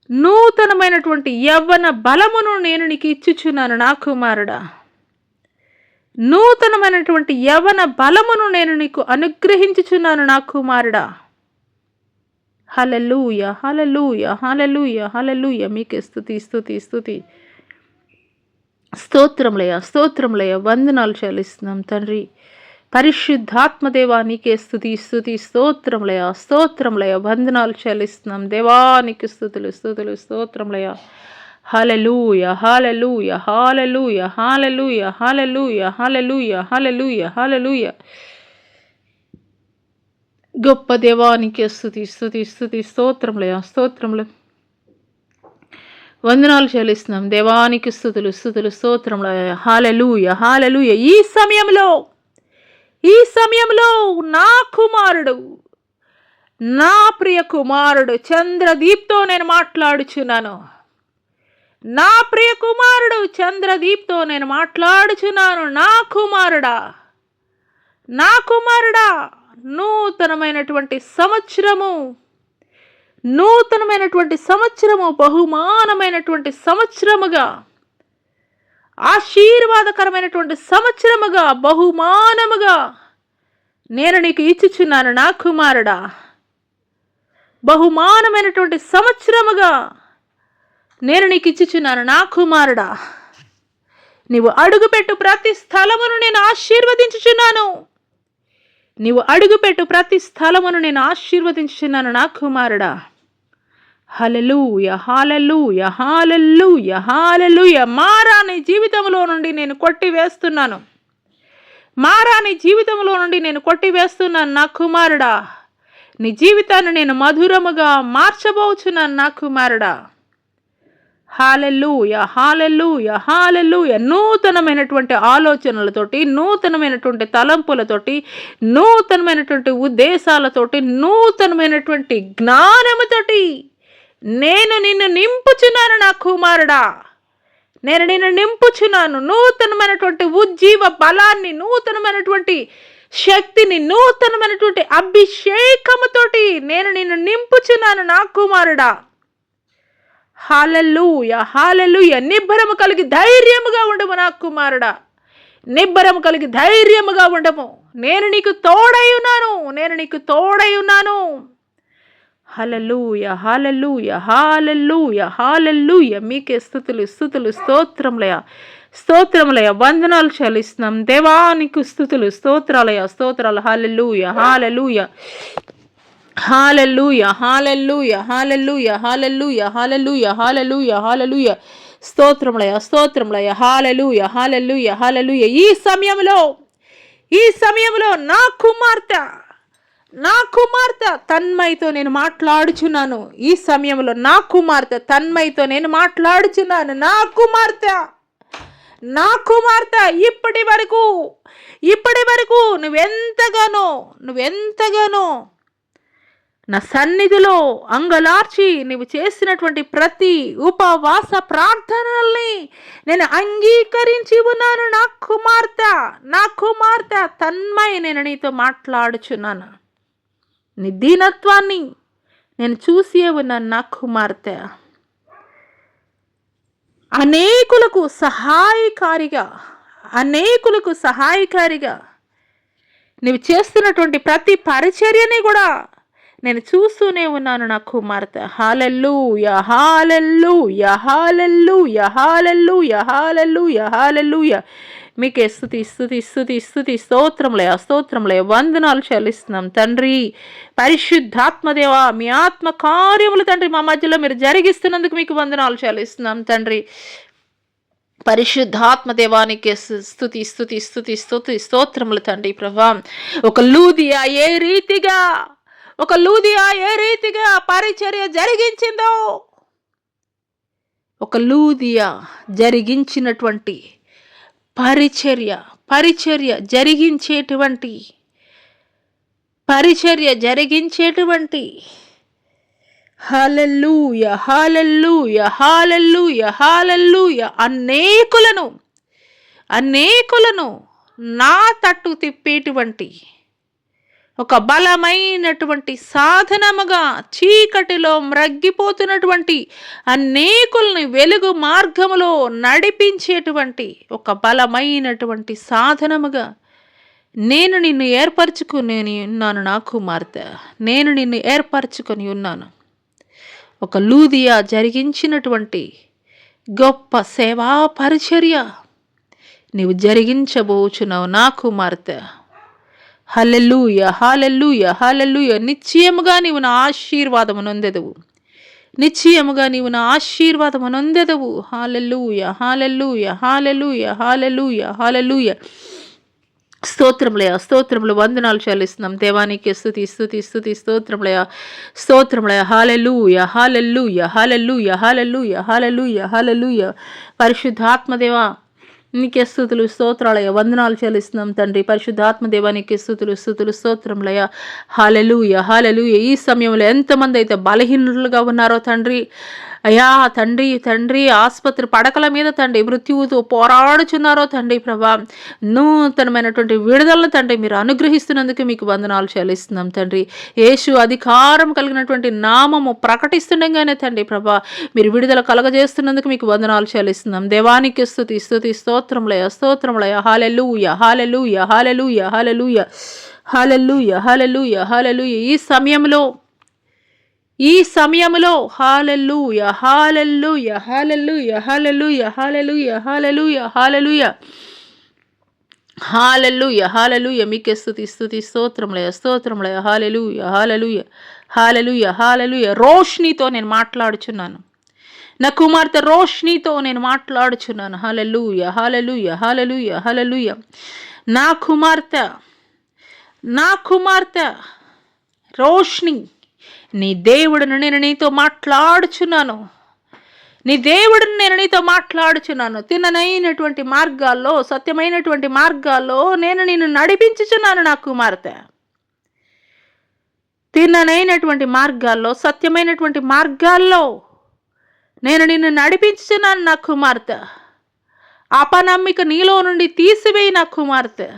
నూతనమైనటువంటి యవ్వన బలమును నేను నీకు ఇచ్చుచున్నాను నా కుమారుడా. నూతనమైనటువంటి యవ్వన బలమును నేను నీకు అనుగ్రహించుచున్నాను నా కుమారుడా. హల్లెలూయా, హల్లెలూయా, హల్లెలూయా, హల్లెలూయా. మీకే స్తుతి, స్తుతి, స్తుతి, స్తోత్రములయ, స్తోత్రములయ. వందనాలు చెల్లిస్తున్నాం తండ్రి. పరిశుద్ధాత్మదేవా నీకే స్తుతి, స్తుతి, స్తోత్రములయ, స్తోత్రములయ. వందనాలు చెల్లిస్తున్నాం దేవానికి స్తుతులు, స్తుతులు, స్తోత్రములయ. హల్లెలూయా, హల్లెలూయా, హల్లెలూయా, హల్లెలూయా, హల్లెలూయా, హల్లెలూయా, హల్లెలూయా, హల్లెలూయా. గొప్ప దేవానికి స్తుతి, స్తుతి, స్తుతి, స్తోత్రములయ, స్తోత్రములు, వందనాలు చెల్లిస్తున్నాం దేవానికి స్తుతులు, స్తుతులు, స్తోత్రములయ. హల్లెలూయా, హల్లెలూయా. ఈ సమయంలో నా కుమారుడు, నా ప్రియ కుమారుడు చంద్రదీప్తో నేను మాట్లాడుచున్నాను. నా ప్రియ కుమారుడు చంద్రదీప్తో నేను మాట్లాడుచున్నాను. నా కుమారుడా, నా కుమారుడా, నూతనమైనటువంటి సంవత్సరము, బహుమానమైనటువంటి సంవత్సరముగా, ఆశీర్వాదకరమైనటువంటి సంవత్సరముగా, బహుమానముగా నేను నీకు ఇచ్చుచున్నాను నా కుమారుడా. బహుమానమైనటువంటి సంవత్సరముగా నేను నీకు ఇచ్చుచున్నాను నా కుమారుడా. నీవు అడుగుపెట్టు ప్రతి స్థలమును నేను ఆశీర్వదించుచున్నాను. నీవు అడుగుపెట్టు ప్రతి స్థలమును నేను ఆశీర్వదించుచున్నాను నా కుమారుడా. హల్లెలూయా, హల్లెలూయా, హల్లెలూయా, హల్లెలూయా. మారా నీ జీవితంలో నుండి నేను కొట్టివేస్తున్నాను. మారా నీ జీవితంలో నుండి నేను కొట్టివేస్తున్నాను నా కుమారుడా. నీ జీవితాన్ని నేను మధురముగా మార్చబోచున్నాను నా కుమారుడా. హల్లెలూయా, హల్లెలూయా, హల్లెలూయా. నూతనమైనటువంటి ఆలోచనలతోటి, నూతనమైనటువంటి తలంపులతోటి, నూతనమైనటువంటి ఉద్దేశాలతోటి, నూతనమైనటువంటి జ్ఞానముతోటి నేను నిన్ను నింపుచున్నాను నా కుమారుడా. నేను నిన్ను నింపుచున్నాను. నూతనమైనటువంటి ఉజ్జీవ బలాన్ని, నూతనమైనటువంటి శక్తిని, నూతనమైనటువంటి అభిషేకముతోటి నేను నిన్ను నింపుచున్నాను నా కుమారుడా. హల్లెలూయా, హల్లెలూయా. నిబ్బరము కలిగి ధైర్యముగా ఉండము నా కుమారుడా. నిబ్బరము కలిగి ధైర్యముగా ఉండము. నేను నీకు తోడై ఉన్నాను. నేను నీకు తోడై ఉన్నాను. హల్లెలూయా, హల్లెలూయా, హల్లెలూయా, హల్లెలూయా. మీకే స్తుతులు, స్తుతులు, స్తోత్రములయ, స్తోత్రములయ. వందనాలు చెల్లిస్తున్నాం దేవా, నీకు స్తుతులు, స్తోత్రాలయ, స్తోత్రాలు. హల్లెలూయా, హల్లెలూయా, హల్లెలూయా, హల్లెలూయా, హల్లెలూయా, హల్లెలూయా, హల్లెలూయా, హల్లెలూయా, హల్లెలూయా. స్తోత్రములయ, స్తోత్రములయ. హల్లెలూయా, హల్లెలూయా, హల్లెలూయా. ఈ సమయంలో నా కుమార్తె తన్మయితో నేను మాట్లాడుచున్నాను. ఈ సమయంలో నా కుమార్తె తన్మయితో నేను మాట్లాడుచున్నాను. నా కుమార్తె ఇప్పటి వరకు నువ్వెంతగానో నా సన్నిధిలో అంగలార్చి నువ్వు చేసినటువంటి ప్రతి ఉపవాస ప్రార్థనల్ని నేను అంగీకరించి ఉన్నాను. నా కుమార్తె తన్మయి, నేను నీతో మాట్లాడుచున్నాను. నీ దీనత్వాన్ని నేను చూసి ఉన్నాను. నా కుమార్తె అనేకులకు సహాయకారిగా నువ్వు చేస్తున్నటువంటి ప్రతి పరిచర్యని కూడా నేను చూస్తూనే ఉన్నాను నా కుమార్తె. హల్లెలూయా, హల్లెలూయా, హల్లెలూయా, హల్లెలూయా, హల్లెలూయా, హల్లెలూయా. మీకే స్తుతి, స్తుతి, స్తుతి, స్తుతి, స్తోత్రములయ, స్తోత్రములయ. వందనాలు చెల్లిస్తున్నాం తండ్రి. పరిశుద్ధాత్మదేవ, మీ ఆత్మ కార్యములు తండ్రి మా మధ్యలో మీరు జరిగిస్తున్నందుకు మీకు వందనాలు చెల్లిస్తున్నాం తండ్రి. పరిశుద్ధాత్మ దేవానికి స్తుతి, స్తుతి, స్తుతి, స్తుతి, స్తోత్రములు తండ్రి. ప్రభా, ఒక లూదియా ఏ రీతిగా పరిచర్య జరిగించిందో, ఒక లూదియా జరిగించినటువంటి పరిచర్య జరిగించేటువంటి హల్లెలూయా, హల్లెలూయా, హల్లెలూయా, హల్లెలూయా. అనేకులను నా తట్టు తిప్పేటువంటి ఒక బలమైనటువంటి సాధనముగా, చీకటిలో మ్రగ్గిపోతున్నటువంటి అనేకుల్ని వెలుగు మార్గములో నడిపించేటువంటి ఒక బలమైనటువంటి సాధనముగా నేను నిన్ను ఏర్పరచుకుని ఉన్నాను నా కుమార్తె. నేను నిన్ను ఏర్పరచుకొని ఉన్నాను. ఒక లూదియా జరిగించినటువంటి గొప్ప సేవా పరిచర్య నీవు జరిగించబోచున్నావు నా కుమార్తె. హల్లెలూయా, హల్లెలూయా, హల్లెలూయా. నిశ్చయముగా నీవు నా ఆశీర్వాదము నొందెదవు. హల్లెలూయా, హల్లెలూయా, హల్లెలూయా, హల్లెలూయా, హల్లెలూయా. స్తోత్రములయ. వందనాలు చెల్లిస్తున్నాం దేవానికి. స్తుతి, స్తుతి, స్తుతి, స్తోత్రములయ. హల్లెలూయా, హల్లెలూయా, హల్లెలూయా, హల్లెలూయా, హల్లెలూయా, హల్లెలూయా. పరిశుద్ధాత్మదేవా నీకే స్తుతులు, స్తోత్రాలయ. వందనాలు చెల్లిస్తున్నాం తండ్రి. పరిశుద్ధాత్మ దేవానికి స్తుతులు, స్తోత్రములయ. హల్లెలూయా, హల్లెలూయా. ఈ సమయంలో ఎంతమంది అయితే బలహీనులుగా ఉన్నారో తండ్రి, అయ్యా తండ్రి ఆసుపత్రి పడకల మీద తండ్రి మృత్యువుతో పోరాడుచున్నారో తండ్రి ప్రభా, నూతనమైనటువంటి విడుదలను తండ్రి మీరు అనుగ్రహిస్తున్నందుకు మీకు వందనాలు చెల్లిస్తున్నాం తండ్రి. యేసు అధికారం కలిగినటువంటి నామము ప్రకటిస్తుండగానే తండ్రి ప్రభా మీరు విడుదల కలగజేస్తున్నందుకు మీకు వందనాలు చెల్లిస్తున్నాం. దేవానికి స్తుతి, స్తోత్రములయ. హల్లెలూయా, హల్లెలూయా, హల్లెలూయా, హల్లెలూయా, హల్లెలూయా, హల్లెలూయా, హల్లెలూయా. ఈ సమయంలో హల్లెలూయా, హల్లెలూయా, హల్లెలూయా, హల్లెలూయా, హల్లెలూయా, హల్లెలూయా, హల్లెలూయా, హల్లెలూయా, హల్లెలూయా. మీకే స్తుతి, స్తుతి, స్తోత్రములయ, స్తోత్రములయ. హల్లెలూయా, హల్లెలూయా, హల్లెలూయా, హల్లెలూయా. రోష్నితో నేను మాట్లాడుచున్నాను. నా కుమార్తె రోష్నితో నేను మాట్లాడుచున్నాను. హల్లెలూయా, హల్లెలూయా, హల్లెలూయా, హల్లెలూయా. నా కుమార్తె రోష్ని, నీ దేవుడును నేను నీతో మాట్లాడుచున్నాను. నీ దేవుడిని నేను నీతో మాట్లాడుచున్నాను. తిన్ననైనటువంటి మార్గాల్లో, సత్యమైనటువంటి మార్గాల్లో నేను నిన్ను నడిపించుచున్నాను నా కుమార్తె. తిన్ననైనటువంటి మార్గాల్లో, సత్యమైనటువంటి మార్గాల్లో నేను నిన్ను నడిపించుచున్నాను నా కుమార్తె. అపనమ్మిక నీలో నుండి తీసివేయి నా కుమార్తె.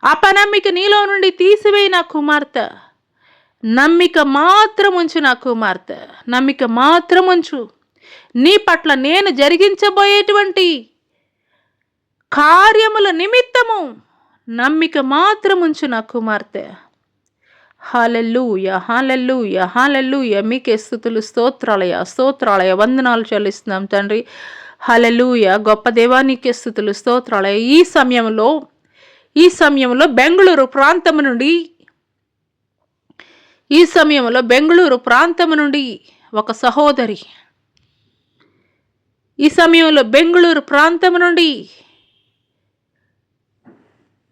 అపనమ్మిక నీలో నుండి తీసివేయి నా కుమార్తె. నమ్మిక మాత్రం ఉంచు నా కుమార్తె. నమ్మిక మాత్రం ఉంచు. నీ పట్ల నేను జరిగించబోయేటువంటి కార్యముల నిమిత్తము నమ్మిక మాత్రం ఉంచు నా కుమార్తె. హల్లెలూయా, హల్లెలూయా, హల్లెలూయా. మీకే స్తుతులు, స్తోత్రాలయ, స్తోత్రాలయ. వందనాలు చెల్లిస్తున్నాం తండ్రి. హల్లెలూయా. గొప్ప దేవా, నీకే స్తుతులు, స్తోత్రాలయ. ఈ సమయంలో బెంగుళూరు ప్రాంతము నుండి ఒక సహోదరి, ఈ సమయంలో బెంగుళూరు ప్రాంతము నుండి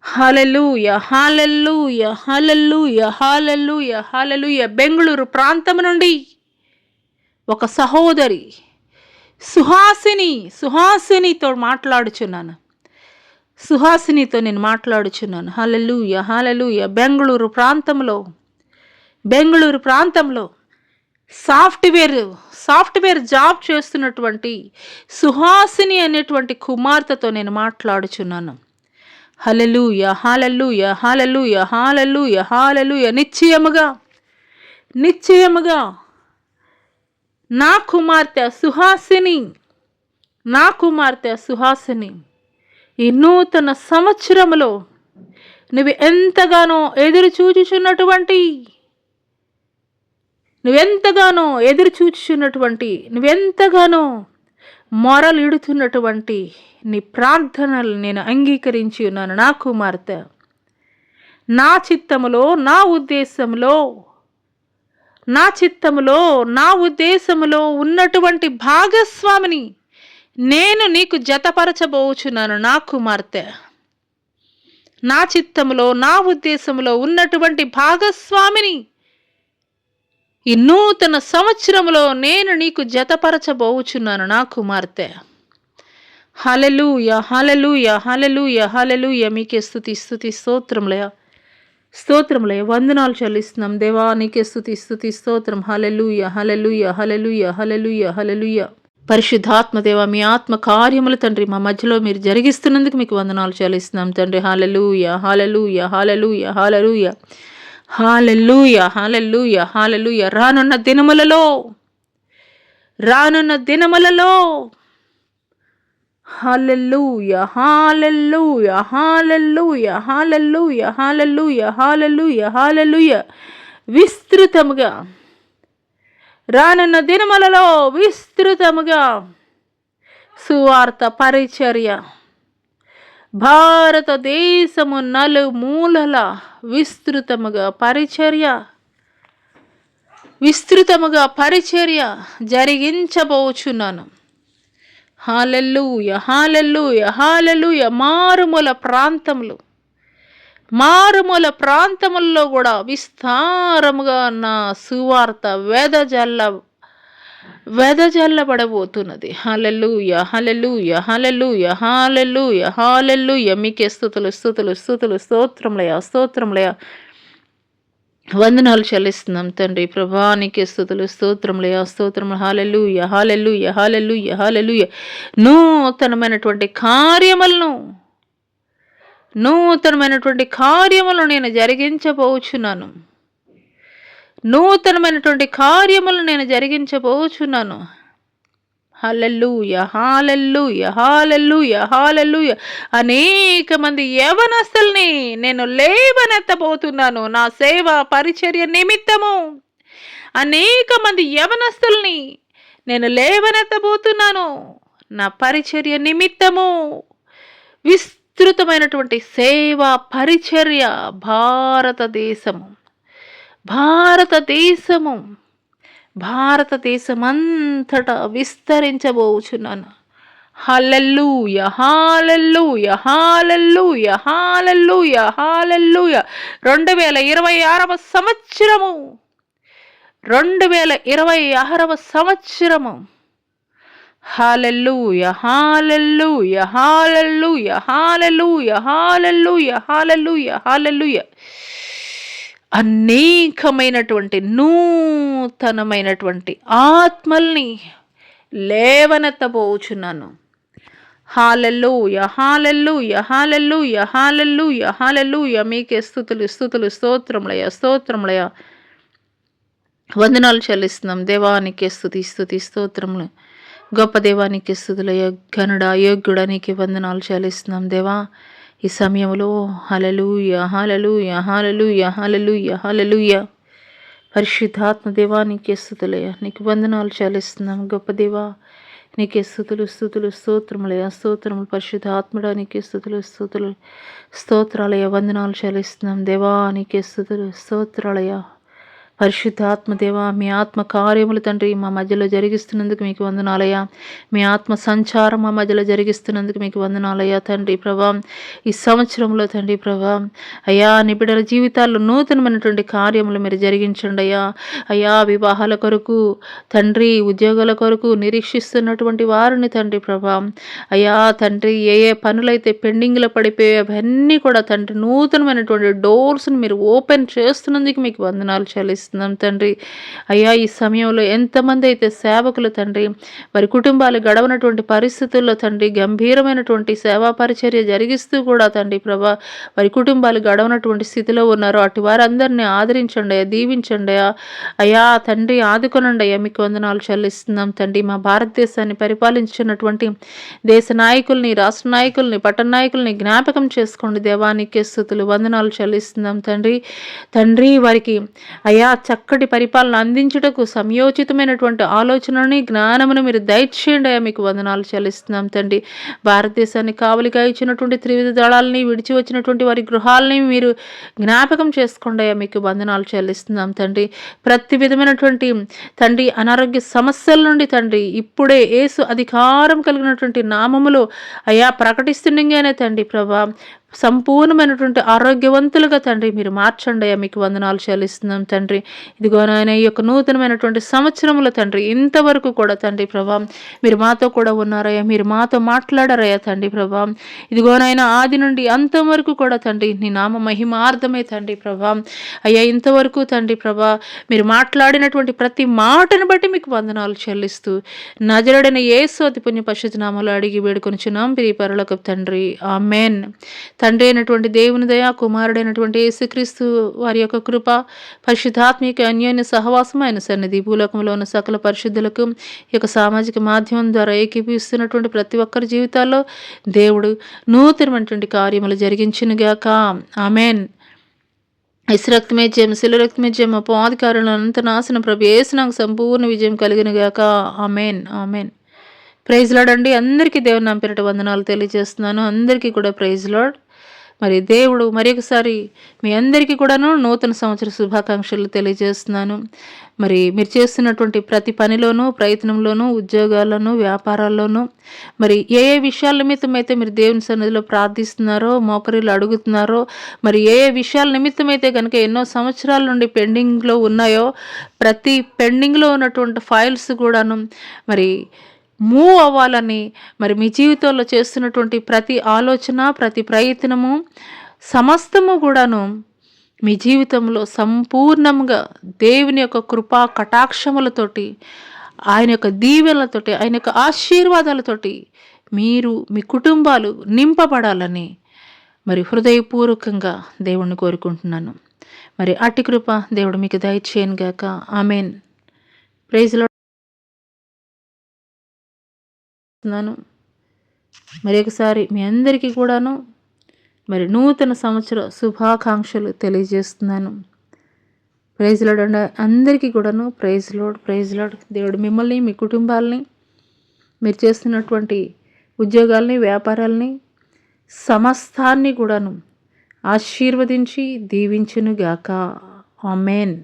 హల్లెలూయా, హల్లెలూయా, హల్లెలూయా, హల్లెలూయా, హల్లెలూయా. బెంగుళూరు ప్రాంతము నుండి ఒక సహోదరి సుహాసినితో మాట్లాడుచున్నాను. సుహాసినితో నేను మాట్లాడుచున్నాను. హల్లెలూయా, హల్లెలూయా. బెంగుళూరు ప్రాంతంలో సాఫ్ట్వేర్ జాబ్ చేస్తున్నటువంటి సుహాసిని అనేటువంటి కుమార్తెతో నేను మాట్లాడుచున్నాను. హల్లెలూయా, హల్లెలూయా, హల్లెలూయా, హల్లెలూయా, హల్లెలూయా. నిశ్చయముగా నా కుమార్తె సుహాసిని ఈ నూతన సంవత్సరములో నువ్వు ఎంతగానో ఎదురు చూచుచున్నటువంటి, నువ్వెంతగానో మొరలిడుతున్నటువంటి నీ ప్రార్థనలు నేను అంగీకరించి ఉన్నాను నా కుమార్తె. నా చిత్తములో నా ఉద్దేశములో ఉన్నటువంటి భాగస్వామిని నేను నీకు జతపరచబోచున్నాను నా కుమార్తె. నా చిత్తములో, నా ఉద్దేశములో ఉన్నటువంటి భాగస్వామిని ఈ నూతన సంవత్సరములో నేను నీకు జతపరచబోచున్నాను నా కుమార్తె. హల్లెలూయా, హల్లెలూయా, హల్లెలూయా, హల్లెలూయా. మీకే స్తుతి, స్తుతి, స్తోత్రములయ. వందనాలు చెల్లిస్తున్నాం దేవా, నీకే స్తుతి, స్తుతి, స్తోత్రం. హల్లెలూయా, హల్లెలూయా, హల్లెలూయా, హల్లెలూయా, హల్లెలూయా. పరిశుద్ధాత్మ దేవ, మీ ఆత్మ కార్యములు తండ్రి మా మధ్యలో మీరు జరిగిస్తున్నందుకు మీకు వందనాలు చెల్లిస్తున్నాం తండ్రి. హల్లెలూయా, హల్లెలూయా, హల్లెలూయా, హల్లెలూయా, హల్లెలూయా, హల్లెలూయా, హల్లెలూయా. రానున్న దినములలో హల్లెలూయా, హల్లెలూయా, హల్లెలూయా, హల్లెలూయా, హల్లెలూయా, హల్లెలూయా, హల్లెలూయా. రానున్న దినములలో విస్తృతముగా సువార్త పరిచర్య భారతదేశము నలుమూలల విస్తృతముగా పరిచర్య జరిగించబోచున్నాను. హల్లెలూయా, హల్లెలూయా, హల్లెలూయా. మారుమూల ప్రాంతముల్లో కూడా విస్తారముగా నా సువార్త వెదజల్లబడబోతున్నది. హల్లెలూయా, హల్లెలూయా, హల్లెలూయా, హల్లెలూయా, హల్లెలూయా. మీకే స్తుతులు, స్తోత్రములయ. వందనాలు చెల్లిస్తున్నాం తండ్రి ప్రభా, నీకే స్తుతులు, స్తోత్రములయ, స్తోత్రములు. హల్లెలూయా, హల్లెలూయా, హల్లెలూయా, హల్లెలూయా. నూతనమైనటువంటి కార్యములను నేను జరిగించబోచున్నాను. హల్లెలూయా, హల్లెలూయా, హల్లెలూయా, హల్లెలూయా. అనేక మంది యవనస్తుల్ని నేను లేవనెత్తబోతున్నాను నా సేవ పరిచర్య నిమిత్తము. అనేక మంది యవనస్తుల్ని నేను లేవనెత్తబోతున్నాను నా పరిచర్య నిమిత్తము. విస్తృతమైనటువంటి సేవా పరిచర్య భారతదేశము భారతదేశము భారతదేశమంతటా విస్తరించబోచున్నాను. హల్లెలూయా, హల్లెలూయా, హల్లెలూయా, హల్లెలూయా, హల్లెలూయా. 2026వ సంవత్సరము 2026వ సంవత్సరము. హల్లెలూయా, హల్లెలూయా, హల్లెలూయా, హల్లెలూయా, హల్లెలూయా, హల్లెలూయా, హల్లెలూయా. అనేకమైనటువంటి నూతనమైనటువంటి ఆత్మల్ని లేవనెత్తబోచున్నాను. హల్లెలూయా, హల్లెలూయా, హల్లెలూయా, హల్లెలూయా, హల్లెలూయా. మీకే స్తుతులు, స్తుతులు, స్తోత్రములయ్యా, స్తోత్రములయ్యా. వందనాలు చెల్లిస్తున్నాం దేవానికి. స్తుతి, స్తుతి, స్తోత్రములు. గొప్ప దేవానికి స్తుతులయ్యా. ఘనుడా, యోగ్యుడా నీకు వందనాలు చెల్లిస్తున్నాం దేవా. ఈ సమయంలో హల్లెలూయా, హల్లెలూయా, హల్లెలూయా, హల్లెలూయా, హల్లెలూయా. పరిశుద్ధాత్మ దేవానికి స్తుతులయ్యా. నీకు వందనాలు చెల్లిస్తున్నాం గొప్ప దేవా. నీకే స్తుతులు, స్తుతులు, స్తోత్రములయ్యా, స్తోత్రములు. పరిశుద్ధాత్ముడా నీకే స్తుతులు, స్తుతులు, స్తోత్రాలయ్యా. వందనాలు చెల్లిస్తున్నాం దేవా. నీకే స్తుతులు, స్తోత్రాలయ్యా. పరిశుద్ధాత్మ దేవా, మీ ఆత్మ కార్యములు తండ్రి మా మధ్యలో జరిగిస్తున్నందుకు మీకు వందనాలయ్యా. మీ ఆత్మ సంచారం మా మధ్యలో జరిగిస్తున్నందుకు మీకు వందనాలయ్యా తండ్రి ప్రభా. ఈ సంవత్సరంలో తండ్రి ప్రభా అయ్యా నీ బిడ్డల జీవితాల్లో నూతనమైనటువంటి కార్యములు మీరు జరిగించండి అయ్యా. అయ్యా వివాహాల కొరకు తండ్రి, ఉద్యోగాల కొరకు నిరీక్షిస్తున్నటువంటి వారిని తండ్రి ప్రభా అయ్యా తండ్రి ఏ ఏ పనులైతే పెండింగ్లో పడిపోయే అవన్నీ కూడా తండ్రి నూతనమైనటువంటి డోర్స్ని మీరు ఓపెన్ చేస్తున్నందుకు మీకు వందనాలు చెల్లిస్తున్నాం తండ్రి. అయ్యా ఈ సమయంలో ఎంతమంది అయితే సేవకులు తండ్రి వారి కుటుంబాలు గడవనటువంటి పరిస్థితుల్లో తండ్రి గంభీరమైనటువంటి సేవా పరిచర్య జరిగిస్తూ కూడా తండ్రి ప్రభా వారి కుటుంబాలు గడవనటువంటి స్థితిలో ఉన్నారు. అటు వారందరినీ ఆదరించండి అయ్యా, దీవించండి అయ్యా తండ్రి, ఆదుకొనండి అయ్యా. మీకు వందనాలు చెల్లిస్తున్నాం తండ్రి. మా భారతదేశాన్ని పరిపాలించినటువంటి దేశ నాయకుల్ని, రాష్ట్ర నాయకుల్ని, పట్టణ నాయకుల్ని జ్ఞాపకం చేసుకోండి దేవానికి స్తుతులు, వందనాలు చెల్లిస్తున్నాం తండ్రి. తండ్రి వారికి అయ్యా చక్కటి పరిపాలన అందించుటకు సమయోచితమైనటువంటి ఆలోచనని, జ్ఞానమును మీరు దయచేయండి అయ్యా. మీకు వందనాలు చెల్లిస్తున్నాం తండ్రి. భారతదేశాన్ని కావలిగా ఇచ్చినటువంటి త్రివిధ దళాలని విడిచి వచ్చినటువంటి వారి గృహాలని మీరు జ్ఞాపకం చేసుకోండి అయ్యా. మీకు వందనాలు చెల్లిస్తున్నాం తండ్రి. ప్రతి విధమైనటువంటి తండ్రి అనారోగ్య సమస్యల నుండి తండ్రి ఇప్పుడే యేసు అధికారం కలిగినటువంటి నామములో అయ్యా ప్రకటిస్తుండగానే తండ్రి ప్రభా సంపూర్ణమైనటువంటి ఆరోగ్యవంతులుగా తండ్రి మీరు మార్చండి అయ్యా. మీకు వందనాలు చెల్లిస్తున్నాం తండ్రి. ఇదిగో నాయన ఈ యొక్క నూతనమైనటువంటి సంవత్సరముల తండ్రి ఇంతవరకు కూడా తండ్రి ప్రభా మీరు మాతో కూడా ఉన్నారయ్యా, మీరు మాతో మాట్లాడారయ్యా తండ్రి ప్రభా. ఇదిగో నాయన ఆది నుండి అంతవరకు కూడా తండ్రి నీ నామ మహిమార్థమే తండ్రి ప్రభా అయ్యా. ఇంతవరకు తండ్రి ప్రభా మీరు మాట్లాడినటువంటి ప్రతి మాటను బట్టి మీకు వందనాలు చెల్లిస్తూ నజరుడైన యేసు అతి పుణ్య పరిశుద్ధ నామములో అడిగి వేడుకొనుచున్నాం ప్రియ పరలోకపు తండ్రి, ఆమేన్. తండ్రి అయినటువంటి దేవుని దయ, కుమారుడైనటువంటి యేసుక్రీస్తు వారి యొక్క కృప, పరిశుద్ధాత్మిక అన్యోన్య సహవాసం ఆయన సన్నిధి భూలోకంలో ఉన్న సకల పరిశుద్ధులకు ఈ యొక్క సామాజిక మాధ్యమం ద్వారా ఏకీపిస్తున్నటువంటి ప్రతి ఒక్కరి జీవితాల్లో దేవుడు నూతనమైనటువంటి కార్యములు జరిగించునుగాక, ఆమేన్. ఇసురక్తమే జయం, శిలురక్తమే జయం, అపవాదికారులను అనంత నాశనం ప్రభు యేసు నాకు సంపూర్ణ విజయం కలిగినగాక, ఆమేన్, ఆమేన్. ప్రైజ్ లార్డ్ అండి. అందరికీ దేవుని నామమున పేరిట వందనాలు తెలియజేస్తున్నాను. అందరికీ కూడా ప్రైజ్ లార్డ్. మరి దేవుడు మరొకసారి మీ అందరికీ కూడాను నూతన సంవత్సర శుభాకాంక్షలు తెలియజేస్తున్నాను. మరి మీరు చేస్తున్నటువంటి ప్రతి పనిలోనూ, ప్రయత్నంలోనూ, ఉద్యోగాల్లోనూ, వ్యాపారాల్లోనూ మరి ఏ ఏ విషయాల నిమిత్తమైతే మీరు దేవుని సన్నిధిలో ప్రార్థిస్తున్నారో, మోకరిల్లు అడుగుతున్నారో, మరి ఏ ఏ విషయాల నిమిత్తమైతే కనుక ఎన్నో సంవత్సరాల నుండి పెండింగ్లో ఉన్నాయో ప్రతి పెండింగ్లో ఉన్నటువంటి ఫైల్స్ కూడాను మరి మూవ్ అవ్వాలని, మరి మీ జీవితంలో చేస్తున్నటువంటి ప్రతి ఆలోచన, ప్రతి ప్రయత్నము సమస్తము కూడాను మీ జీవితంలో సంపూర్ణంగా దేవుని యొక్క కృపా కటాక్షములతోటి, ఆయన యొక్క దీవెనలతోటి, ఆయన యొక్క ఆశీర్వాదాలతోటి మీరు మీ కుటుంబాలు నింపబడాలని మరి హృదయపూర్వకంగా దేవుణ్ణి కోరుకుంటున్నాను. మరి అట్టి కృప దేవుడు మీకు దయచేయను గాక, ఆమేన్. Praise lord. మరి ఒకసారి మీ అందరికీ కూడాను మరి నూతన సంవత్సర శుభాకాంక్షలు తెలియజేస్తున్నాను. ప్రైజ్ లార్డ్ అండి అందరికీ కూడాను. Praise Lord. దేవుడు మిమ్మల్ని, మీ కుటుంబాలని, మీరు చేస్తున్నటువంటి ఉద్యోగాల్ని, వ్యాపారాల్ని, సమస్తాన్ని కూడాను ఆశీర్వదించి దీవించునుగాక. ఆమేన్.